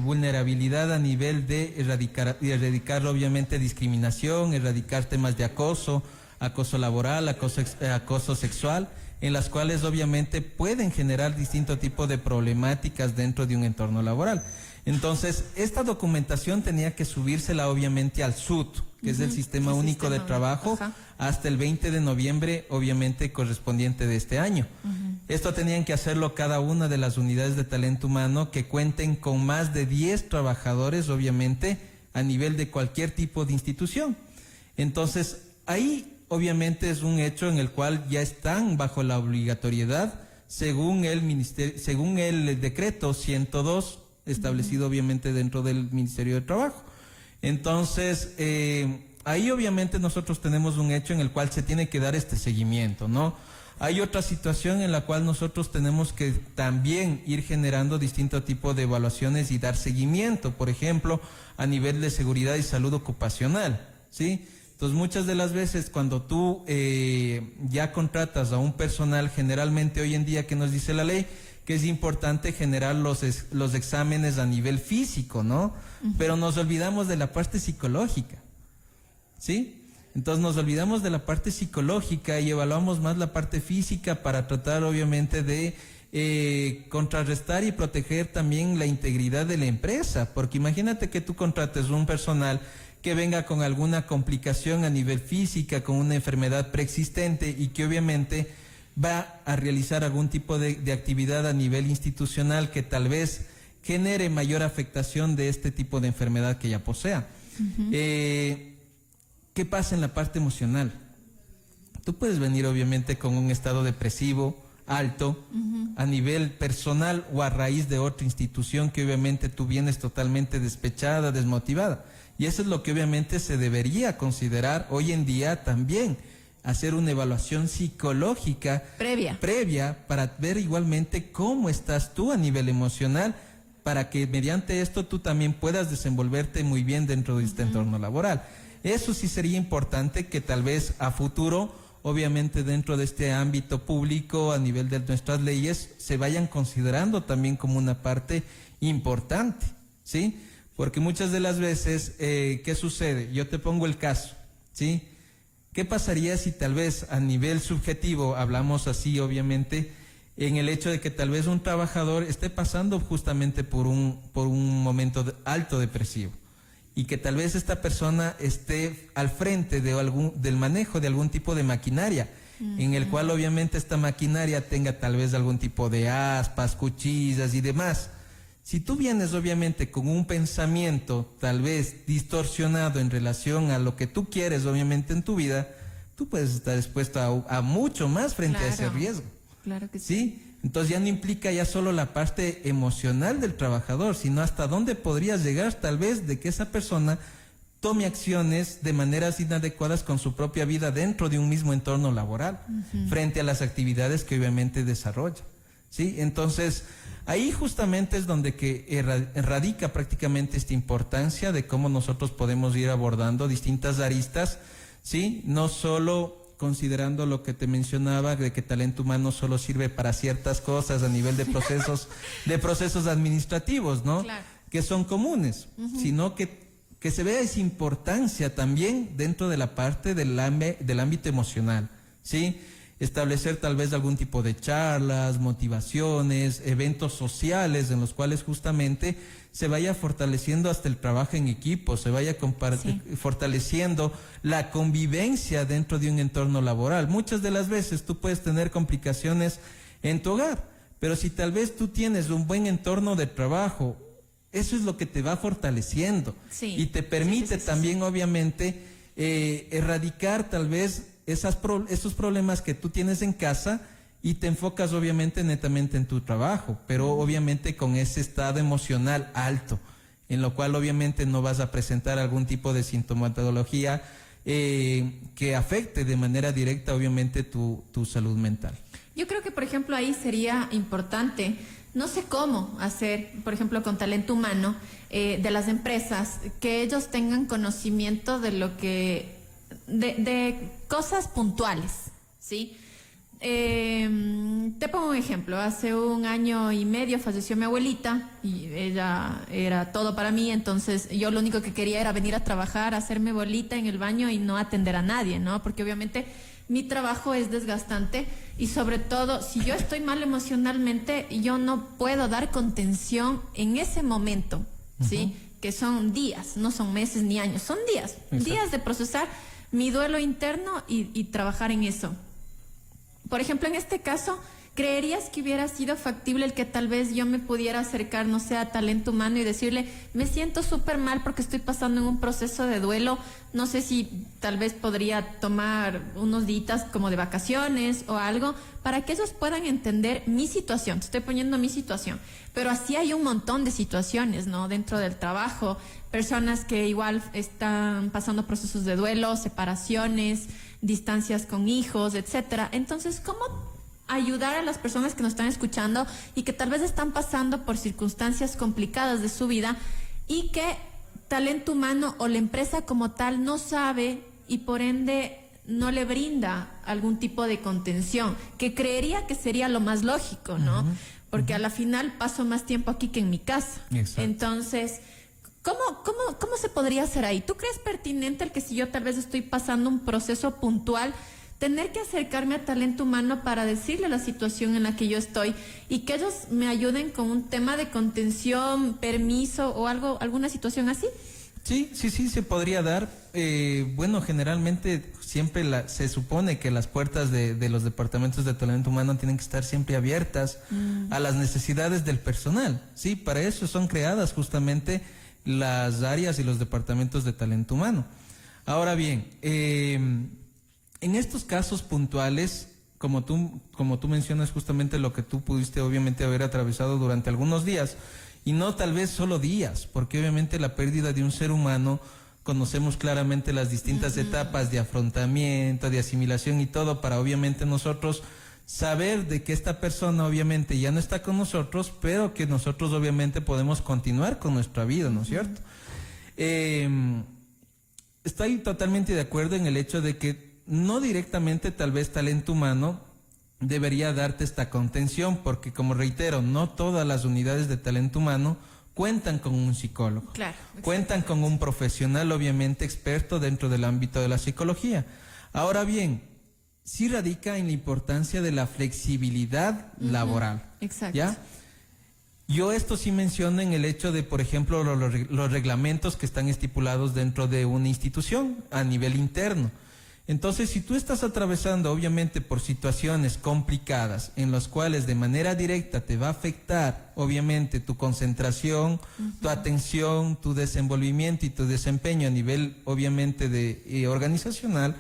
vulnerabilidad a nivel de erradicar obviamente discriminación, erradicar temas de acoso laboral, acoso sexual, en las cuales obviamente pueden generar distinto tipo de problemáticas dentro de un entorno laboral. Entonces, esta documentación tenía que subírsela obviamente al SUT, que es el Sistema Único de Trabajo, hasta el 20 de noviembre, obviamente correspondiente de este año. Esto tenían que hacerlo cada una de las unidades de talento humano que cuenten con más de 10 trabajadores, obviamente, a nivel de cualquier tipo de institución. Entonces, ahí obviamente es un hecho en el cual ya están bajo la obligatoriedad, según el decreto 102, establecido obviamente dentro del Ministerio de Trabajo. Entonces, ahí obviamente nosotros tenemos un hecho en el cual se tiene que dar este seguimiento, ¿no? Hay otra situación en la cual nosotros tenemos que también ir generando distinto tipo de evaluaciones y dar seguimiento, por ejemplo, a nivel de seguridad y salud ocupacional, ¿sí? Entonces, muchas de las veces cuando tú ya contratas a un personal, generalmente hoy en día, ¿qué nos dice la ley? Que es importante generar los exámenes a nivel físico, ¿no? Pero nos olvidamos de la parte psicológica, ¿sí? Entonces nos olvidamos de la parte psicológica y evaluamos más la parte física para tratar obviamente de contrarrestar y proteger también la integridad de la empresa, porque imagínate que tú contrates un personal que venga con alguna complicación a nivel física, con una enfermedad preexistente y que obviamente va a realizar algún tipo de actividad a nivel institucional que tal vez genere mayor afectación de este tipo de enfermedad que ya posea. ¿Qué pasa en la parte emocional? Tú puedes venir obviamente con un estado depresivo alto a nivel personal o a raíz de otra institución que obviamente tú vienes totalmente despechada, desmotivada. Y eso es lo que obviamente se debería considerar hoy en día también, hacer una evaluación psicológica previa para ver igualmente cómo estás tú a nivel emocional, para que mediante esto tú también puedas desenvolverte muy bien dentro de este entorno laboral. Eso sí sería importante que tal vez a futuro, obviamente dentro de este ámbito público, a nivel de nuestras leyes, se vayan considerando también como una parte importante, ¿sí? Porque muchas de las veces, ¿qué sucede? Yo te pongo el caso, ¿sí? ¿Qué pasaría si tal vez a nivel subjetivo, hablamos así obviamente, en el hecho de que tal vez un trabajador esté pasando justamente por un momento alto depresivo y que tal vez esta persona esté al frente del manejo de algún tipo de maquinaria, en el cual obviamente esta maquinaria tenga tal vez algún tipo de aspas, cuchillas y demás? Si tú vienes obviamente con un pensamiento tal vez distorsionado en relación a lo que tú quieres obviamente en tu vida, tú puedes estar expuesto a mucho más frente a ese riesgo. Claro que sí. ¿Sí? Entonces ya no implica ya solo la parte emocional del trabajador, sino hasta dónde podrías llegar tal vez de que esa persona tome acciones de maneras inadecuadas con su propia vida dentro de un mismo entorno laboral, frente a las actividades que obviamente desarrolla. ¿Sí? Entonces, ahí justamente es donde radica prácticamente esta importancia de cómo nosotros podemos ir abordando distintas aristas, ¿sí? No solo considerando lo que te mencionaba, de que talento humano solo sirve para ciertas cosas a nivel de procesos, administrativos, ¿no? Claro. Que son comunes, sino que se vea esa importancia también dentro de la parte del ámbito emocional, ¿sí? Establecer tal vez algún tipo de charlas, motivaciones, eventos sociales en los cuales justamente se vaya fortaleciendo hasta el trabajo en equipo, se vaya fortaleciendo la convivencia dentro de un entorno laboral. Muchas de las veces tú puedes tener complicaciones en tu hogar, pero si tal vez tú tienes un buen entorno de trabajo, eso es lo que te va fortaleciendo y te permite también obviamente erradicar tal vez esos problemas que tú tienes en casa y te enfocas obviamente netamente en tu trabajo, pero obviamente con ese estado emocional alto, en lo cual obviamente no vas a presentar algún tipo de sintomatología que afecte de manera directa obviamente tu salud mental. Yo creo que, por ejemplo, ahí sería importante, no sé cómo hacer, por ejemplo, con talento humano de las empresas, que ellos tengan conocimiento de lo que de cosas puntuales, ¿sí? Te pongo un ejemplo. Hace 1 año y medio falleció mi abuelita y ella era todo para mí, entonces yo lo único que quería era venir a trabajar, hacerme bolita en el baño y no atender a nadie, ¿no? Porque obviamente mi trabajo es desgastante y sobre todo si yo estoy mal emocionalmente, yo no puedo dar contención en ese momento, ¿sí? Que son días, no son meses ni años, son días. Exacto. Días de procesar mi duelo interno y trabajar en eso. Por ejemplo, en este caso, ¿creerías que hubiera sido factible el que tal vez yo me pudiera acercar, no sé, a talento humano y decirle, me siento súper mal porque estoy pasando en un proceso de duelo, no sé si tal vez podría tomar unos días como de vacaciones o algo, para que ellos puedan entender mi situación? Te estoy poniendo mi situación, pero así hay un montón de situaciones, ¿no? Dentro del trabajo, personas que igual están pasando procesos de duelo, separaciones, distancias con hijos, etcétera. Entonces, ¿cómo ayudar a las personas que nos están escuchando y que tal vez están pasando por circunstancias complicadas de su vida y que talento humano o la empresa como tal no sabe y por ende no le brinda algún tipo de contención, que creería que sería lo más lógico, ¿no? Porque a la final paso más tiempo aquí que en mi casa. Exacto. Entonces, ¿cómo se podría hacer ahí? ¿Tú crees pertinente el que si yo tal vez estoy pasando un proceso puntual, tener que acercarme a talento humano para decirle la situación en la que yo estoy y que ellos me ayuden con un tema de contención, permiso o algo, alguna situación así. Sí, se podría dar. Bueno, generalmente siempre se supone que las puertas de los departamentos de talento humano tienen que estar siempre abiertas a las necesidades del personal. Sí, para eso son creadas justamente las áreas y los departamentos de talento humano. Ahora bien, en estos casos puntuales, como tú mencionas justamente lo que tú pudiste obviamente haber atravesado durante algunos días, y no tal vez solo días, porque obviamente la pérdida de un ser humano, conocemos claramente las distintas etapas de afrontamiento, de asimilación y todo, para obviamente nosotros saber de que esta persona obviamente ya no está con nosotros, pero que nosotros obviamente podemos continuar con nuestra vida, ¿no es cierto? Estoy totalmente de acuerdo en el hecho de que no directamente tal vez talento humano debería darte esta contención, porque como reitero, no todas las unidades de talento humano cuentan con un psicólogo, claro, cuentan con un profesional obviamente experto dentro del ámbito de la psicología. Ahora bien, sí radica en la importancia de la flexibilidad laboral. Exacto. ¿Ya? Yo esto sí menciono en el hecho de, por ejemplo, los reglamentos que están estipulados dentro de una institución a nivel interno. Entonces, si tú estás atravesando, obviamente, por situaciones complicadas en las cuales de manera directa te va a afectar, obviamente, tu concentración, tu atención, tu desenvolvimiento y tu desempeño a nivel, obviamente, organizacional,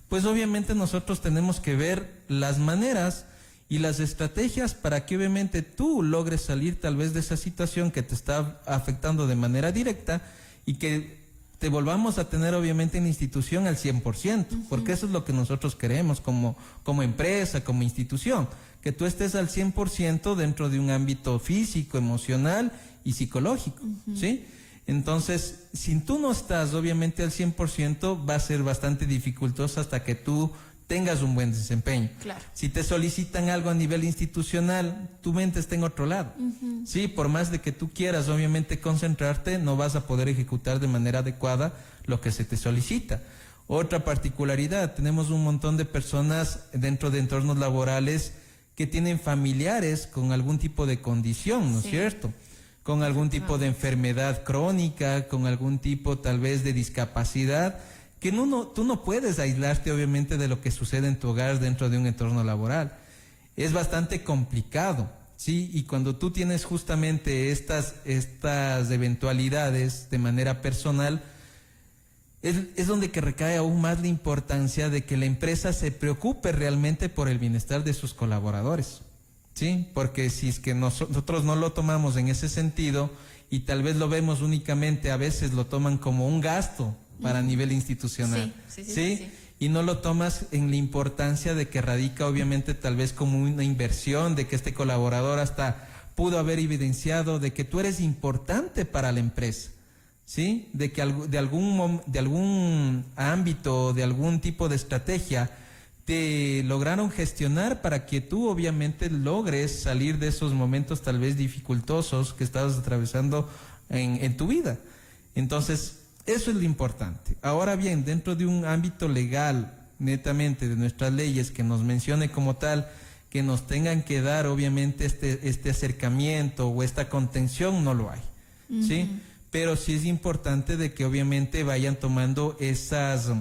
pues obviamente nosotros tenemos que ver las maneras y las estrategias para que obviamente tú logres salir tal vez de esa situación que te está afectando de manera directa y que te volvamos a tener obviamente en la institución al 100%, porque eso es lo que nosotros queremos como empresa, como institución, que tú estés al 100% dentro de un ámbito físico, emocional y psicológico, ¿sí? Entonces, si tú no estás obviamente al 100%, va a ser bastante dificultoso hasta que tú tengas un buen desempeño. Claro. Si te solicitan algo a nivel institucional, tu mente está en otro lado. Sí, por más de que tú quieras obviamente concentrarte, no vas a poder ejecutar de manera adecuada lo que se te solicita. Otra particularidad, tenemos un montón de personas dentro de entornos laborales que tienen familiares con algún tipo de condición, ¿no es cierto? Con algún tipo de enfermedad crónica, con algún tipo tal vez de discapacidad, que tú no puedes aislarte obviamente de lo que sucede en tu hogar dentro de un entorno laboral. Es bastante complicado, ¿sí? Y cuando tú tienes justamente estas eventualidades de manera personal, es donde que recae aún más la importancia de que la empresa se preocupe realmente por el bienestar de sus colaboradores, ¿sí? Porque si es que nosotros no lo tomamos en ese sentido y tal vez lo vemos únicamente, a veces lo toman como un gasto para nivel institucional, ¿sí? Y no lo tomas en la importancia de que radica obviamente tal vez como una inversión, de que este colaborador hasta pudo haber evidenciado de que tú eres importante para la empresa, ¿sí? De que de algún ámbito, de algún tipo de estrategia te lograron gestionar para que tú obviamente logres salir de esos momentos tal vez dificultosos que estabas atravesando en tu vida. Entonces, eso es lo importante. Ahora bien, dentro de un ámbito legal, netamente de nuestras leyes, que nos mencione como tal, que nos tengan que dar obviamente este acercamiento o esta contención, no lo hay, ¿sí? Pero sí es importante de que obviamente vayan tomando esas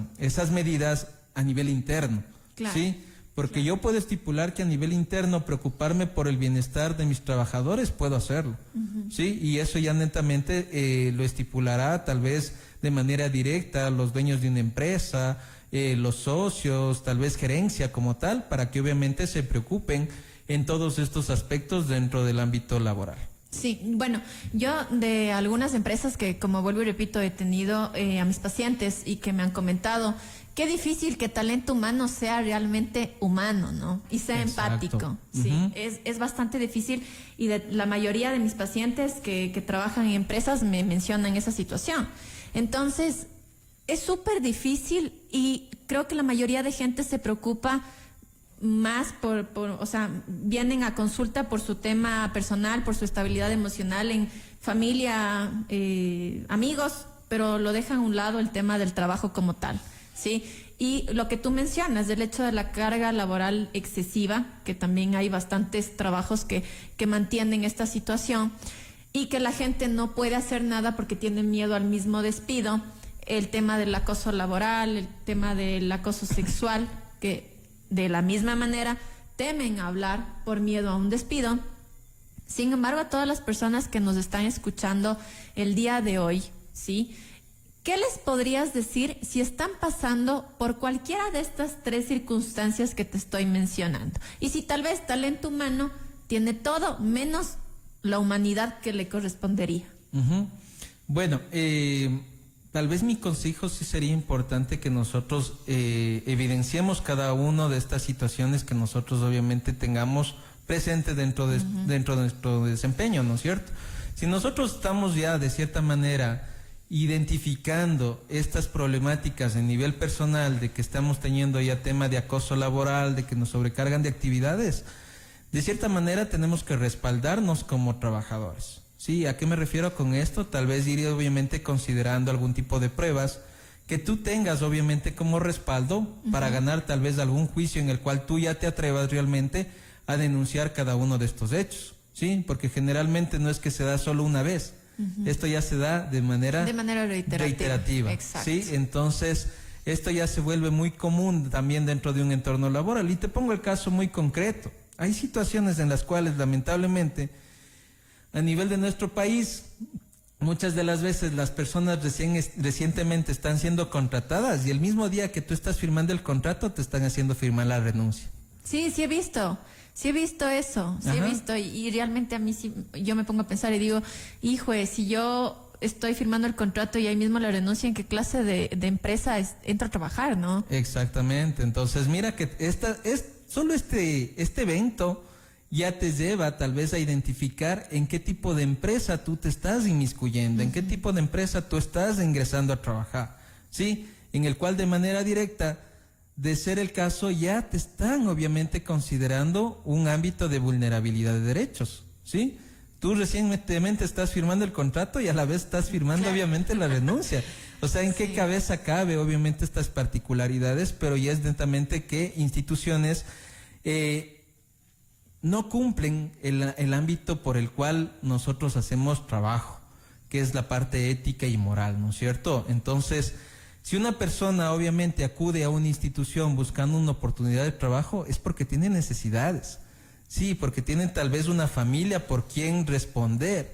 medidas a nivel interno, ¿sí? Porque yo puedo estipular que a nivel interno preocuparme por el bienestar de mis trabajadores, puedo hacerlo, ¿sí? Y eso ya netamente lo estipulará tal vez de manera directa los dueños de una empresa, los socios, tal vez gerencia como tal, para que obviamente se preocupen en todos estos aspectos dentro del ámbito laboral. Sí, bueno, yo de algunas empresas que, como vuelvo y repito, he tenido a mis pacientes y que me han comentado, qué difícil que talento humano sea realmente humano, ¿no? Y sea empático, ¿sí? Es bastante difícil y la mayoría de mis pacientes que trabajan en empresas me mencionan esa situación. Entonces, es súper difícil y creo que la mayoría de gente se preocupa más o sea, vienen a consulta por su tema personal, por su estabilidad emocional en familia, amigos, pero lo dejan a un lado el tema del trabajo como tal, ¿sí? Y lo que tú mencionas, el hecho de la carga laboral excesiva, que también hay bastantes trabajos que mantienen esta situación, y que la gente no puede hacer nada porque tiene miedo al mismo despido, el tema del acoso laboral, el tema del acoso sexual, que de la misma manera temen hablar por miedo a un despido. Sin embargo, a todas las personas que nos están escuchando el día de hoy, ¿sí? ¿Qué les podrías decir si están pasando por cualquiera de estas 3 circunstancias que te estoy mencionando? Y si tal vez talento humano tiene todo menos la humanidad que le correspondería. Bueno, tal vez mi consejo sí sería importante que nosotros evidenciemos cada una de estas situaciones que nosotros obviamente tengamos presente dentro de nuestro desempeño, ¿no es cierto? Si nosotros estamos ya de cierta manera identificando estas problemáticas a nivel personal, de que estamos teniendo ya tema de acoso laboral, de que nos sobrecargan de actividades, de cierta manera tenemos que respaldarnos como trabajadores. ¿Sí? ¿A qué me refiero con esto? Tal vez ir obviamente considerando algún tipo de pruebas que tú tengas obviamente como respaldo para ganar tal vez algún juicio en el cual tú ya te atrevas realmente a denunciar cada uno de estos hechos, ¿sí? Porque generalmente no es que se da solo una vez, esto ya se da de manera reiterativa. Exacto. ¿Sí? Entonces, esto ya se vuelve muy común también dentro de un entorno laboral. Y te pongo el caso muy concreto. Hay situaciones en las cuales, lamentablemente, a nivel de nuestro país, muchas de las veces las personas recientemente están siendo contratadas y el mismo día que tú estás firmando el contrato te están haciendo firmar la renuncia. Sí, sí he visto eso, sí he visto y realmente a mí sí, yo me pongo a pensar y digo, hijo, si yo estoy firmando el contrato y ahí mismo la renuncia, ¿en qué clase de empresa entro a trabajar, no? Exactamente, entonces mira que solo este evento ya te lleva tal vez a identificar en qué tipo de empresa tú te estás inmiscuyendo, en qué tipo de empresa tú estás ingresando a trabajar, ¿sí? En el cual de manera directa, de ser el caso, ya te están obviamente considerando un ámbito de vulnerabilidad de derechos, ¿sí? Tú recientemente estás firmando el contrato y a la vez estás firmando obviamente la renuncia. O sea, ¿en qué cabeza cabe obviamente estas particularidades? Pero ya es netamente que instituciones no cumplen el ámbito por el cual nosotros hacemos trabajo, que es la parte ética y moral, ¿no es cierto? Entonces, si una persona obviamente acude a una institución buscando una oportunidad de trabajo, es porque tiene necesidades, sí, porque tienen tal vez una familia por quien responder.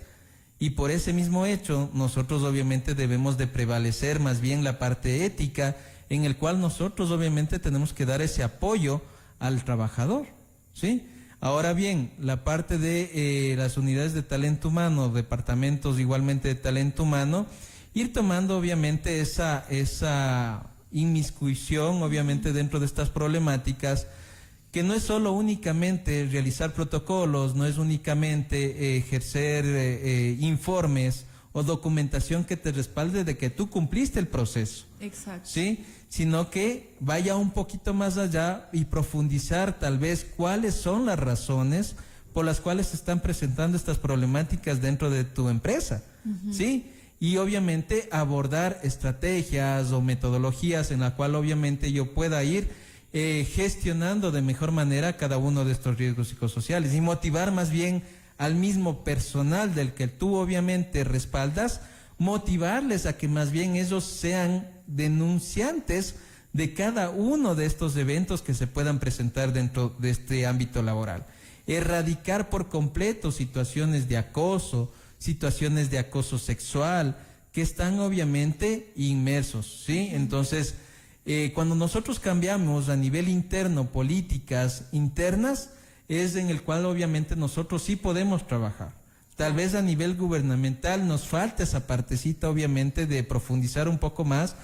Y por ese mismo hecho, nosotros obviamente debemos de prevalecer más bien la parte ética, en el cual nosotros obviamente tenemos que dar ese apoyo al trabajador, ¿sí? Ahora bien, la parte de las unidades de talento humano, departamentos igualmente de talento humano, ir tomando obviamente esa inmiscusión obviamente dentro de estas problemáticas, que no es solo únicamente realizar protocolos, no es únicamente ejercer informes o documentación que te respalde de que tú cumpliste el proceso. Exacto. ¿Sí? Sino que vaya un poquito más allá y profundizar tal vez cuáles son las razones por las cuales se están presentando estas problemáticas dentro de tu empresa, ¿sí? Y obviamente abordar estrategias o metodologías en la cual obviamente yo pueda ir gestionando de mejor manera cada uno de estos riesgos psicosociales y motivar más bien al mismo personal del que tú obviamente respaldas, motivarles a que más bien ellos sean denunciantes de cada uno de estos eventos que se puedan presentar dentro de este ámbito laboral. Erradicar por completo situaciones de acoso sexual, que están obviamente inmersos, ¿sí? Entonces, cuando nosotros cambiamos a nivel interno políticas internas, es en el cual obviamente nosotros sí podemos trabajar. Tal vez a nivel gubernamental nos falta esa partecita obviamente de profundizar un poco más,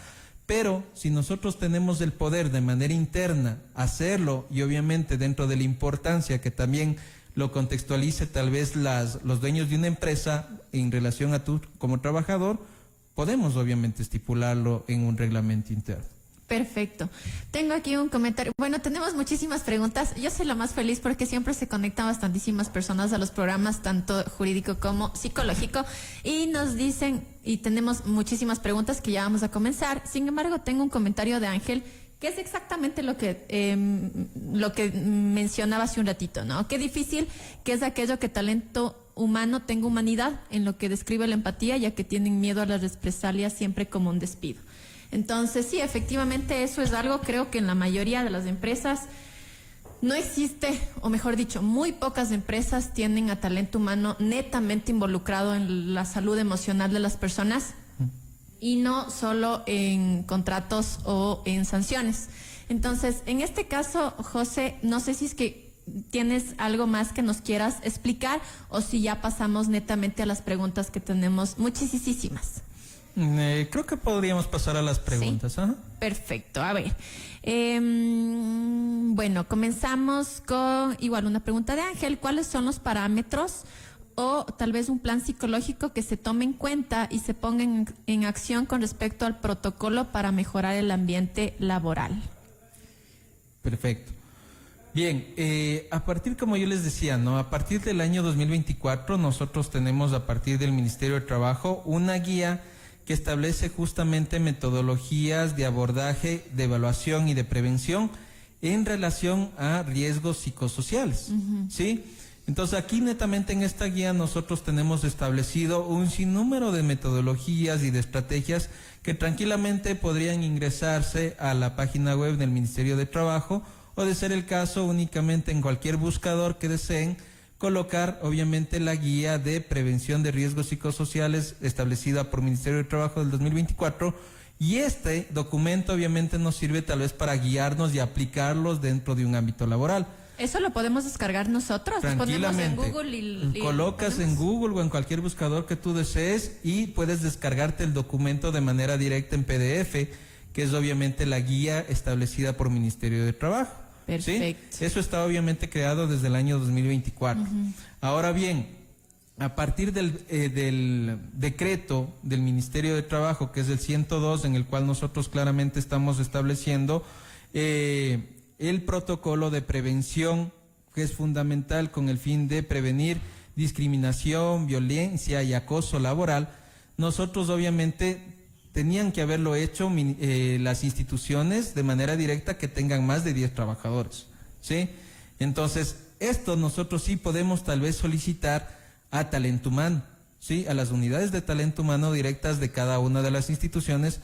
pero si nosotros tenemos el poder de manera interna hacerlo, y obviamente dentro de la importancia que también lo contextualice tal vez los dueños de una empresa en relación a tú como trabajador, podemos obviamente estipularlo en un reglamento interno. Perfecto. Tengo aquí un comentario. Bueno, tenemos muchísimas preguntas. Yo soy la más feliz porque siempre se conectan bastantísimas personas a los programas, tanto jurídico como psicológico, y nos dicen, y tenemos muchísimas preguntas que ya vamos a comenzar. Sin embargo, tengo un comentario de Ángel que es exactamente lo que mencionaba hace un ratito, ¿no? Qué difícil que es aquello que talento humano tenga humanidad, en lo que describe la empatía, ya que tienen miedo a las represalias siempre como un despido. Entonces, sí, efectivamente eso es algo, creo que en la mayoría de las empresas no existe, o mejor dicho, muy pocas empresas tienen a talento humano netamente involucrado en la salud emocional de las personas y no solo en contratos o en sanciones. Entonces, en este caso, José, no sé si es que tienes algo más que nos quieras explicar o si ya pasamos netamente a las preguntas que tenemos muchísimas. Creo que podríamos pasar a las preguntas. Sí. Perfecto, a ver. Bueno, comenzamos con igual una pregunta de Ángel. ¿Cuáles son los parámetros o tal vez un plan psicológico que se tome en cuenta y se ponga en acción con respecto al protocolo para mejorar el ambiente laboral? Perfecto. Bien, a partir, como yo les decía, ¿no? A partir del año 2024 nosotros tenemos a partir del Ministerio de Trabajo una guía que establece justamente metodologías de abordaje, de evaluación y de prevención en relación a riesgos psicosociales, ¿sí? Entonces aquí netamente en esta guía nosotros tenemos establecido un sinnúmero de metodologías y de estrategias que tranquilamente podrían ingresarse a la página web del Ministerio de Trabajo o, de ser el caso, únicamente en cualquier buscador que deseen colocar obviamente la guía de prevención de riesgos psicosociales establecida por Ministerio de Trabajo del 2024, y este documento obviamente nos sirve tal vez para guiarnos y aplicarlos dentro de un ámbito laboral. ¿Eso lo podemos descargar nosotros? Tranquilamente. Ponemos en Google y colocas en Google o en cualquier buscador que tú desees y puedes descargarte el documento de manera directa en PDF, que es obviamente la guía establecida por Ministerio de Trabajo. Perfecto. ¿Sí? Eso está obviamente creado desde el año 2024. Ahora bien, a partir del decreto del Ministerio de Trabajo, que es el 102, en el cual nosotros claramente estamos estableciendo el protocolo de prevención, que es fundamental con el fin de prevenir discriminación, violencia y acoso laboral, nosotros obviamente tenían que haberlo hecho las instituciones de manera directa que tengan más de 10 trabajadores, ¿sí? Entonces, esto nosotros sí podemos tal vez solicitar a talento humano, ¿sí? A las unidades de talento humano directas de cada una de las instituciones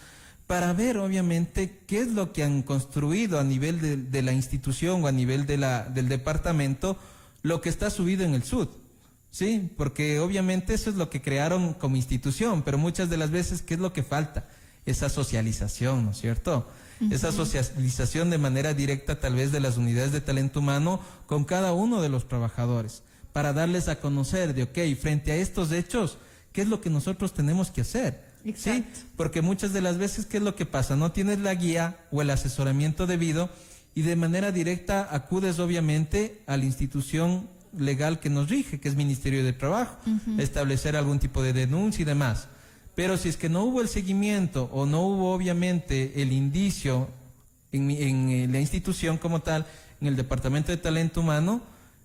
para ver obviamente qué es lo que han construido a nivel de la institución o a nivel del departamento, lo que está subido en el SUD. Sí, porque obviamente eso es lo que crearon como institución, pero muchas de las veces, ¿qué es lo que falta? Esa socialización, ¿no es cierto? Esa socialización de manera directa tal vez de las unidades de talento humano con cada uno de los trabajadores, para darles a conocer de, ok, frente a estos hechos, ¿qué es lo que nosotros tenemos que hacer? Exacto. ¿Sí? Porque muchas de las veces, ¿qué es lo que pasa? No tienes la guía o el asesoramiento debido y de manera directa acudes obviamente a la institución legal que nos rige, que es Ministerio de Trabajo, establecer algún tipo de denuncia y demás. Pero si es que no hubo el seguimiento o no hubo obviamente el indicio en la institución como tal, en el Departamento de Talento Humano,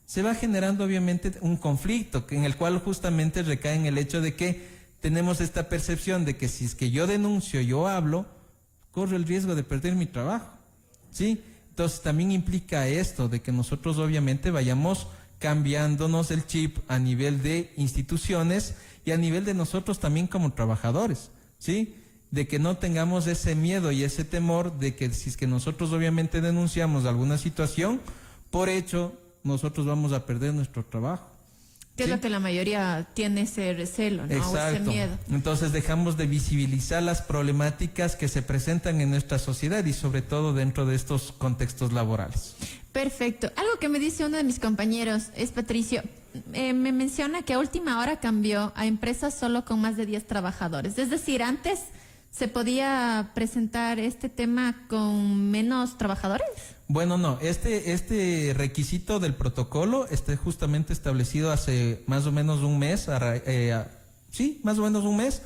se va generando obviamente un conflicto en el cual justamente recae en el hecho de que tenemos esta percepción de que si es que yo denuncio, yo hablo, corro el riesgo de perder mi trabajo, ¿sí? Entonces también implica esto, de que nosotros obviamente vayamos cambiándonos el chip a nivel de instituciones y a nivel de nosotros también como trabajadores, ¿sí? De que no tengamos ese miedo y ese temor de que si es que nosotros obviamente denunciamos alguna situación, por hecho, nosotros vamos a perder nuestro trabajo. Que es lo que la mayoría tiene, ese recelo, ¿no? Exacto. O ese miedo. Entonces dejamos de visibilizar las problemáticas que se presentan en nuestra sociedad y sobre todo dentro de estos contextos laborales. Perfecto. Algo que me dice uno de mis compañeros es Patricio, me menciona que a última hora cambió a empresas solo con más de 10 trabajadores. Es decir, antes se podía presentar este tema con menos trabajadores. Bueno, no, este requisito del protocolo está justamente establecido hace más o menos un mes, más o menos un mes,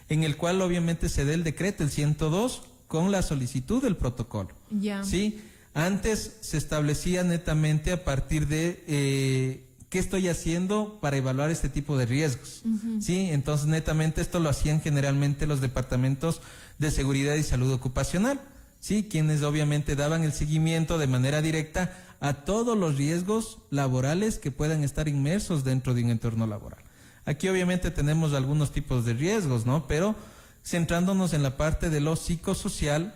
en el cual obviamente se da el decreto, el 102, con la solicitud del protocolo. Ya. Sí, antes se establecía netamente a partir de qué estoy haciendo para evaluar este tipo de riesgos. Sí, entonces netamente esto lo hacían generalmente los departamentos de seguridad y salud ocupacional. ¿sí? Quienes obviamente daban el seguimiento de manera directa a todos los riesgos laborales que puedan estar inmersos dentro de un entorno laboral. Aquí obviamente tenemos algunos tipos de riesgos, ¿no? Pero centrándonos en la parte de lo psicosocial,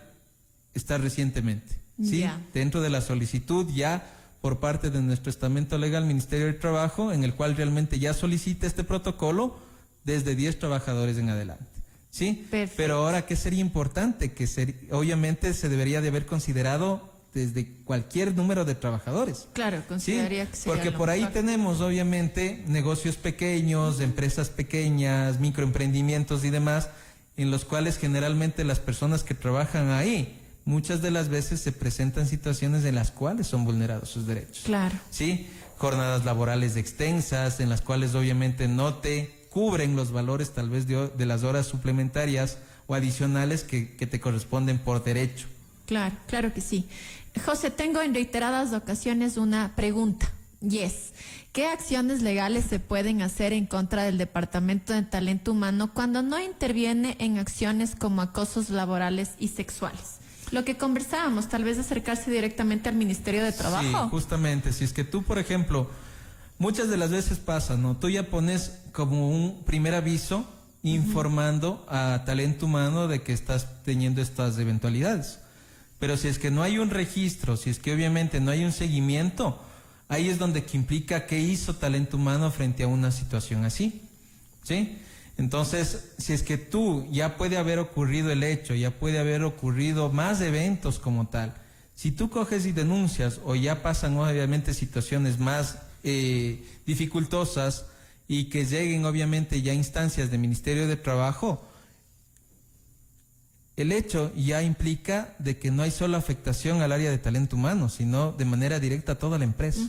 está recientemente, ¿sí? Ya. Dentro de la solicitud ya por parte de nuestro estamento legal, Ministerio de Trabajo, en el cual realmente ya solicita este protocolo desde 10 trabajadores en adelante, ¿sí? Perfecto. Pero ahora, ¿qué sería importante? Obviamente se debería de haber considerado desde cualquier número de trabajadores. Claro, consideraría que sería porque lo por ahí mejor. tenemos obviamente negocios pequeños, empresas pequeñas, microemprendimientos y demás, en los cuales generalmente las personas que trabajan ahí, muchas de las veces se presentan situaciones en las cuales son vulnerados sus derechos. Claro. ¿Sí? Jornadas laborales extensas, en las cuales obviamente no te cubren los valores tal vez de las horas suplementarias o adicionales que te corresponden por derecho. Claro, claro que sí. José, tengo en reiteradas ocasiones una pregunta, y es, ¿qué acciones legales se pueden hacer en contra del Departamento de Talento Humano cuando no interviene en acciones como acosos laborales y sexuales? Lo que conversábamos, tal vez acercarse directamente al Ministerio de Trabajo. Sí, justamente, si es que tú, por ejemplo, muchas de las veces pasa, ¿no? Tú ya pones como un primer aviso informando a Talento Humano de que estás teniendo estas eventualidades. Pero si es que no hay un registro, si es que obviamente no hay un seguimiento, ahí es donde que implica qué hizo Talento Humano frente a una situación así, ¿sí? Entonces, si es que tú ya puede haber ocurrido el hecho, ya puede haber ocurrido más eventos como tal, si tú coges y denuncias o ya pasan obviamente situaciones más dificultosas y que lleguen obviamente ya instancias del Ministerio de Trabajo, el hecho ya implica de que no hay solo afectación al área de talento humano, sino de manera directa a toda la empresa,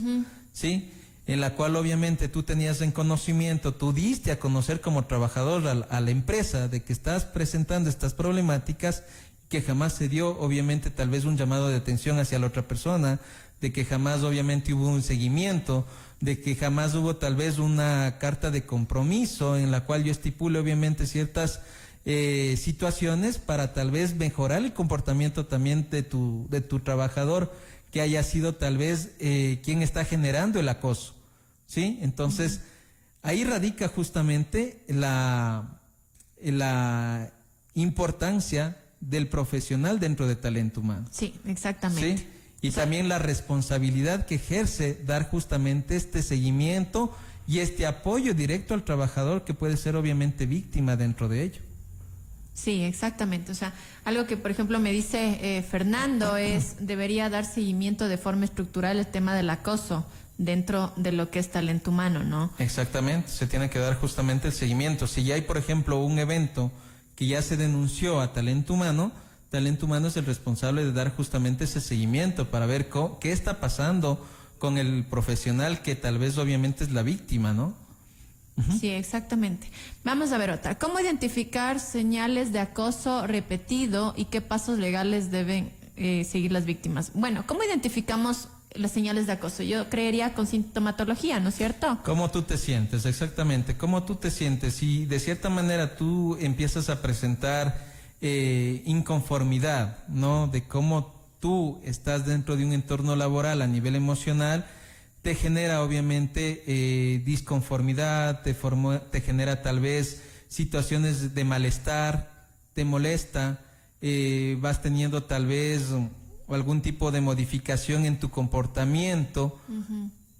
¿sí? En la cual obviamente tú tenías en conocimiento, tú diste a conocer como trabajador a la empresa de que estás presentando estas problemáticas, que jamás se dio obviamente tal vez un llamado de atención hacia la otra persona, de que jamás obviamente hubo un seguimiento, de que jamás hubo tal vez una carta de compromiso en la cual yo estipule obviamente ciertas situaciones para tal vez mejorar el comportamiento también de tu trabajador, que haya sido tal vez quien está generando el acoso, ¿sí? Entonces, ahí radica justamente la importancia del profesional dentro de talento humano. Sí, exactamente. ¿Sí? Y también la responsabilidad que ejerce dar justamente este seguimiento y este apoyo directo al trabajador que puede ser obviamente víctima dentro de ello. Sí, exactamente. O sea, algo que, por ejemplo, me dice Fernando es, debería dar seguimiento de forma estructural el tema del acoso dentro de lo que es talento humano, ¿no? Exactamente, se tiene que dar justamente el seguimiento. Si ya hay, por ejemplo, un evento que ya se denunció a talento humano es el responsable de dar justamente ese seguimiento para ver qué está pasando con el profesional que tal vez obviamente es la víctima, ¿no? Sí, exactamente. Vamos a ver otra. ¿Cómo identificar señales de acoso repetido y qué pasos legales deben seguir las víctimas? Bueno, ¿cómo identificamos las señales de acoso? Yo creería con sintomatología, ¿no es cierto? ¿Cómo tú te sientes? Exactamente. ¿Cómo tú te sientes? Si de cierta manera tú empiezas a presentar inconformidad, ¿no? De cómo tú estás dentro de un entorno laboral a nivel emocional, te genera obviamente disconformidad, te genera tal vez situaciones de malestar, te molesta, vas teniendo tal vez algún tipo de modificación en tu comportamiento.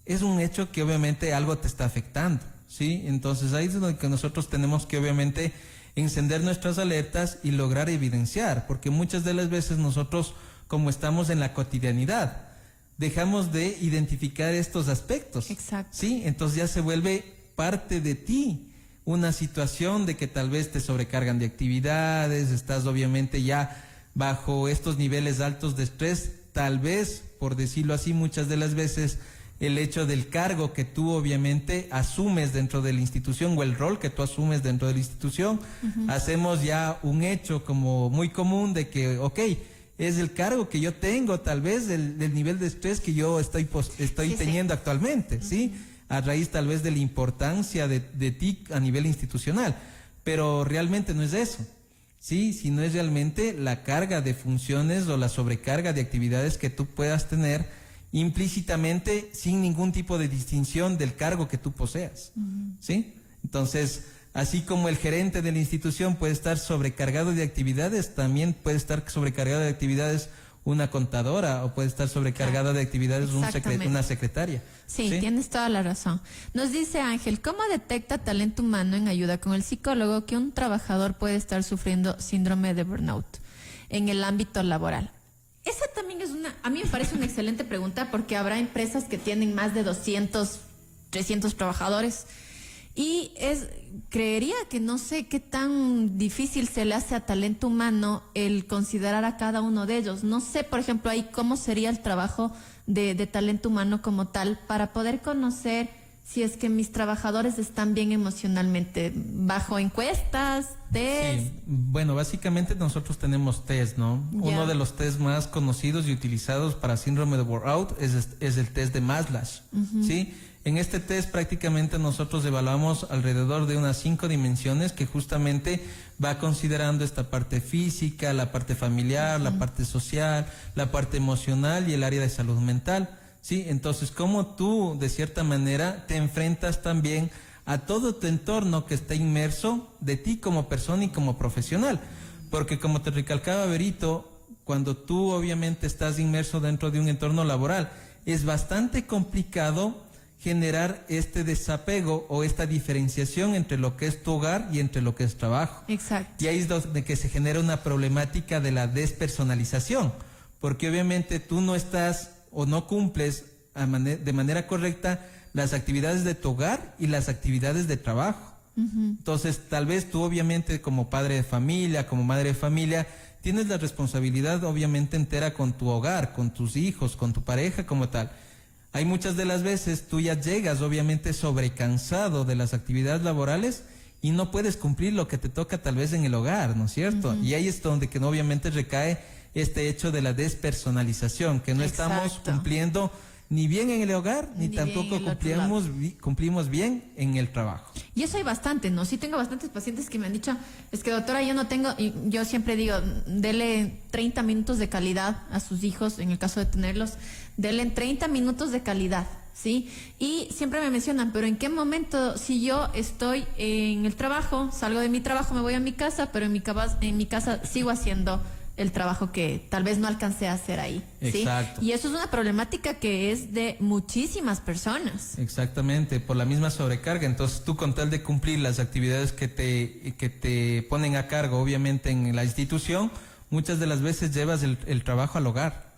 Es un hecho que obviamente algo te está afectando, ¿sí? Entonces ahí es donde que nosotros tenemos que obviamente encender nuestras alertas y lograr evidenciar, porque muchas de las veces nosotros, como estamos en la cotidianidad, dejamos de identificar estos aspectos. Exacto. Sí, entonces ya se vuelve parte de ti una situación de que tal vez te sobrecargan de actividades, estás obviamente ya bajo estos niveles altos de estrés, tal vez, por decirlo así, muchas de las veces el hecho del cargo que tú obviamente asumes dentro de la institución o el rol que tú asumes dentro de la institución, hacemos ya un hecho como muy común de que, es el cargo que yo tengo, tal vez del nivel de estrés que yo estoy teniendo actualmente, ¿sí? A raíz tal vez de la importancia de ti a nivel institucional, pero realmente no es eso. ¿sí? Sino es realmente la carga de funciones o la sobrecarga de actividades que tú puedas tener implícitamente sin ningún tipo de distinción del cargo que tú poseas, ¿sí? Entonces, así como el gerente de la institución puede estar sobrecargado de actividades, también puede estar sobrecargado de actividades una contadora o puede estar sobrecargada de actividades una secretaria. Sí, tienes toda la razón. Nos dice Ángel, ¿cómo detecta talento humano en ayuda con el psicólogo que un trabajador puede estar sufriendo síndrome de burnout en el ámbito laboral? Esa también es a mí me parece una excelente pregunta porque habrá empresas que tienen más de 200, 300 trabajadores y creería que no sé qué tan difícil se le hace a talento humano el considerar a cada uno de ellos. No sé, por ejemplo, ahí cómo sería el trabajo de talento humano como tal para poder conocer si es que mis trabajadores están bien emocionalmente, bajo encuestas, test. Sí, bueno, básicamente nosotros tenemos test, ¿no? Ya. Uno de los test más conocidos y utilizados para síndrome de burnout es el test de Maslach, ¿sí? En este test prácticamente nosotros evaluamos alrededor de unas 5 dimensiones que justamente va considerando esta parte física, la parte familiar, la parte social, la parte emocional y el área de salud mental, ¿sí? Entonces, cómo tú, de cierta manera, te enfrentas también a todo tu entorno que está inmerso de ti como persona y como profesional. Porque como te recalcaba Berito, cuando tú obviamente estás inmerso dentro de un entorno laboral, es bastante complicado generar este desapego o esta diferenciación entre lo que es tu hogar y entre lo que es trabajo. Exacto. Y ahí es donde que se genera una problemática de la despersonalización, porque obviamente tú no estás o no cumples de manera correcta las actividades de tu hogar y las actividades de trabajo. Entonces, tal vez tú obviamente como padre de familia, como madre de familia, tienes la responsabilidad obviamente entera con tu hogar, con tus hijos, con tu pareja como tal. Hay muchas de las veces tú ya llegas obviamente sobrecansado de las actividades laborales y no puedes cumplir lo que te toca tal vez en el hogar, ¿no es cierto? Y ahí es donde que obviamente recae este hecho de la despersonalización, que no estamos cumpliendo ni bien en el hogar, ni tampoco cumplimos bien en el trabajo. Y eso hay bastante, ¿no? Sí tengo bastantes pacientes que me han dicho, es que doctora, yo no tengo, y yo siempre digo, dele 30 minutos de calidad a sus hijos, en el caso de tenerlos, dele 30 minutos de calidad, ¿sí? Y siempre me mencionan, pero ¿en qué momento, si yo estoy en el trabajo, salgo de mi trabajo, me voy a mi casa, pero en mi casa sigo haciendo el trabajo que tal vez no alcancé a hacer ahí, ¿sí? Exacto. Y eso es una problemática que es de muchísimas personas. Exactamente, por la misma sobrecarga. Entonces tú, con tal de cumplir las actividades que te ponen a cargo obviamente en la institución, muchas de las veces llevas el trabajo al hogar,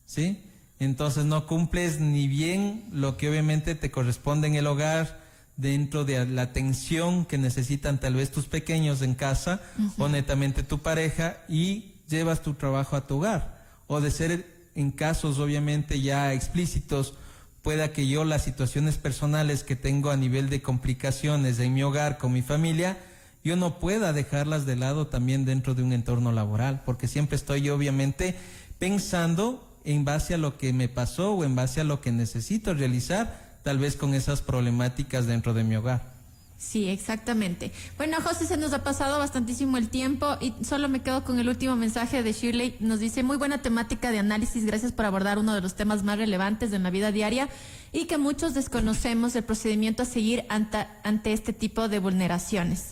¿sí? Entonces no cumples ni bien lo que obviamente te corresponde en el hogar, dentro de la atención que necesitan tal vez tus pequeños en casa, o netamente tu pareja, y llevas tu trabajo a tu hogar. O de ser en casos obviamente ya explícitos, pueda que yo las situaciones personales que tengo a nivel de complicaciones en mi hogar con mi familia, yo no pueda dejarlas de lado también dentro de un entorno laboral, porque siempre estoy obviamente pensando en base a lo que me pasó o en base a lo que necesito realizar, tal vez con esas problemáticas dentro de mi hogar. Sí, exactamente. Bueno, José, se nos ha pasado bastantísimo el tiempo y solo me quedo con el último mensaje de Shirley. Nos dice, muy buena temática de análisis, gracias por abordar uno de los temas más relevantes de la vida diaria y que muchos desconocemos el procedimiento a seguir ante este tipo de vulneraciones.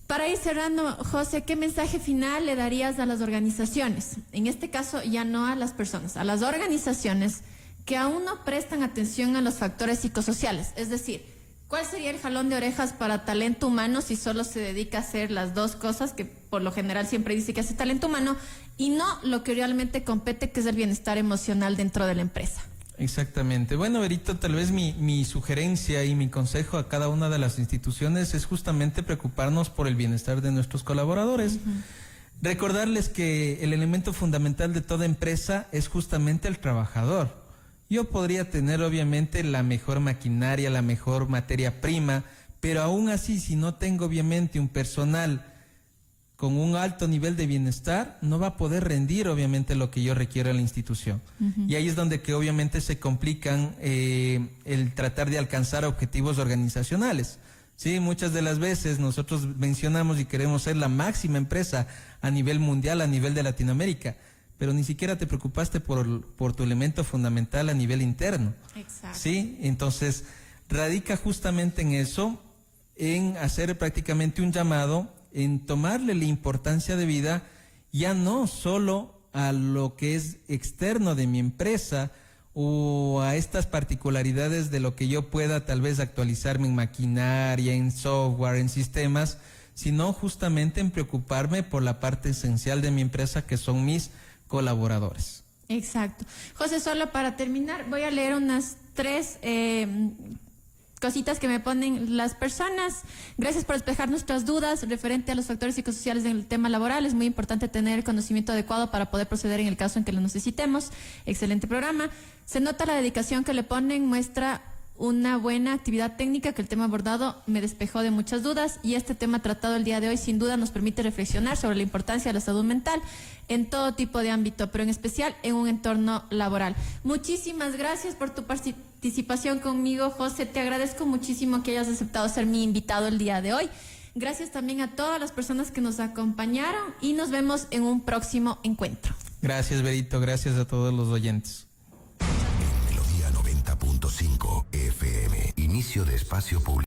Para ir cerrando, José, ¿qué mensaje final le darías a las organizaciones? En este caso, ya no a las personas, a las organizaciones que aún no prestan atención a los factores psicosociales. Es decir, ¿cuál sería el jalón de orejas para talento humano si solo se dedica a hacer las dos cosas que por lo general siempre dice que hace talento humano y no lo que realmente compete, que es el bienestar emocional dentro de la empresa? Exactamente. Bueno, Berito, tal vez mi sugerencia y mi consejo a cada una de las instituciones es justamente preocuparnos por el bienestar de nuestros colaboradores. Recordarles que el elemento fundamental de toda empresa es justamente el trabajador. Yo podría tener obviamente la mejor maquinaria, la mejor materia prima, pero aún así, si no tengo obviamente un personal con un alto nivel de bienestar, no va a poder rendir obviamente lo que yo requiero en la institución. Y ahí es donde que obviamente se complican el tratar de alcanzar objetivos organizacionales, Sí, muchas de las veces nosotros mencionamos y queremos ser la máxima empresa a nivel mundial, a nivel de Latinoamérica, pero ni siquiera te preocupaste por tu elemento fundamental a nivel interno. Exacto. Sí, entonces radica justamente en eso, en hacer prácticamente un llamado, en tomarle la importancia de vida, ya no solo a lo que es externo de mi empresa, o a estas particularidades de lo que yo pueda tal vez actualizarme en maquinaria, en software, en sistemas, sino justamente en preocuparme por la parte esencial de mi empresa, que son mis colaboradores. Exacto. José, solo para terminar, voy a leer unas 3 cositas que me ponen las personas. Gracias por despejar nuestras dudas referente a los factores psicosociales del tema laboral. Es muy importante tener el conocimiento adecuado para poder proceder en el caso en que lo necesitemos. Excelente programa. Se nota la dedicación que le ponen, muestra una buena actividad técnica, que el tema abordado me despejó de muchas dudas, y este tema tratado el día de hoy sin duda nos permite reflexionar sobre la importancia de la salud mental en todo tipo de ámbito, pero en especial en un entorno laboral. Muchísimas gracias por tu participación conmigo, José. Te agradezco muchísimo que hayas aceptado ser mi invitado el día de hoy. Gracias también a todas las personas que nos acompañaron y nos vemos en un próximo encuentro. Gracias, Berito. Gracias a todos los oyentes. Melodía 90.5 FM. Inicio de espacio público.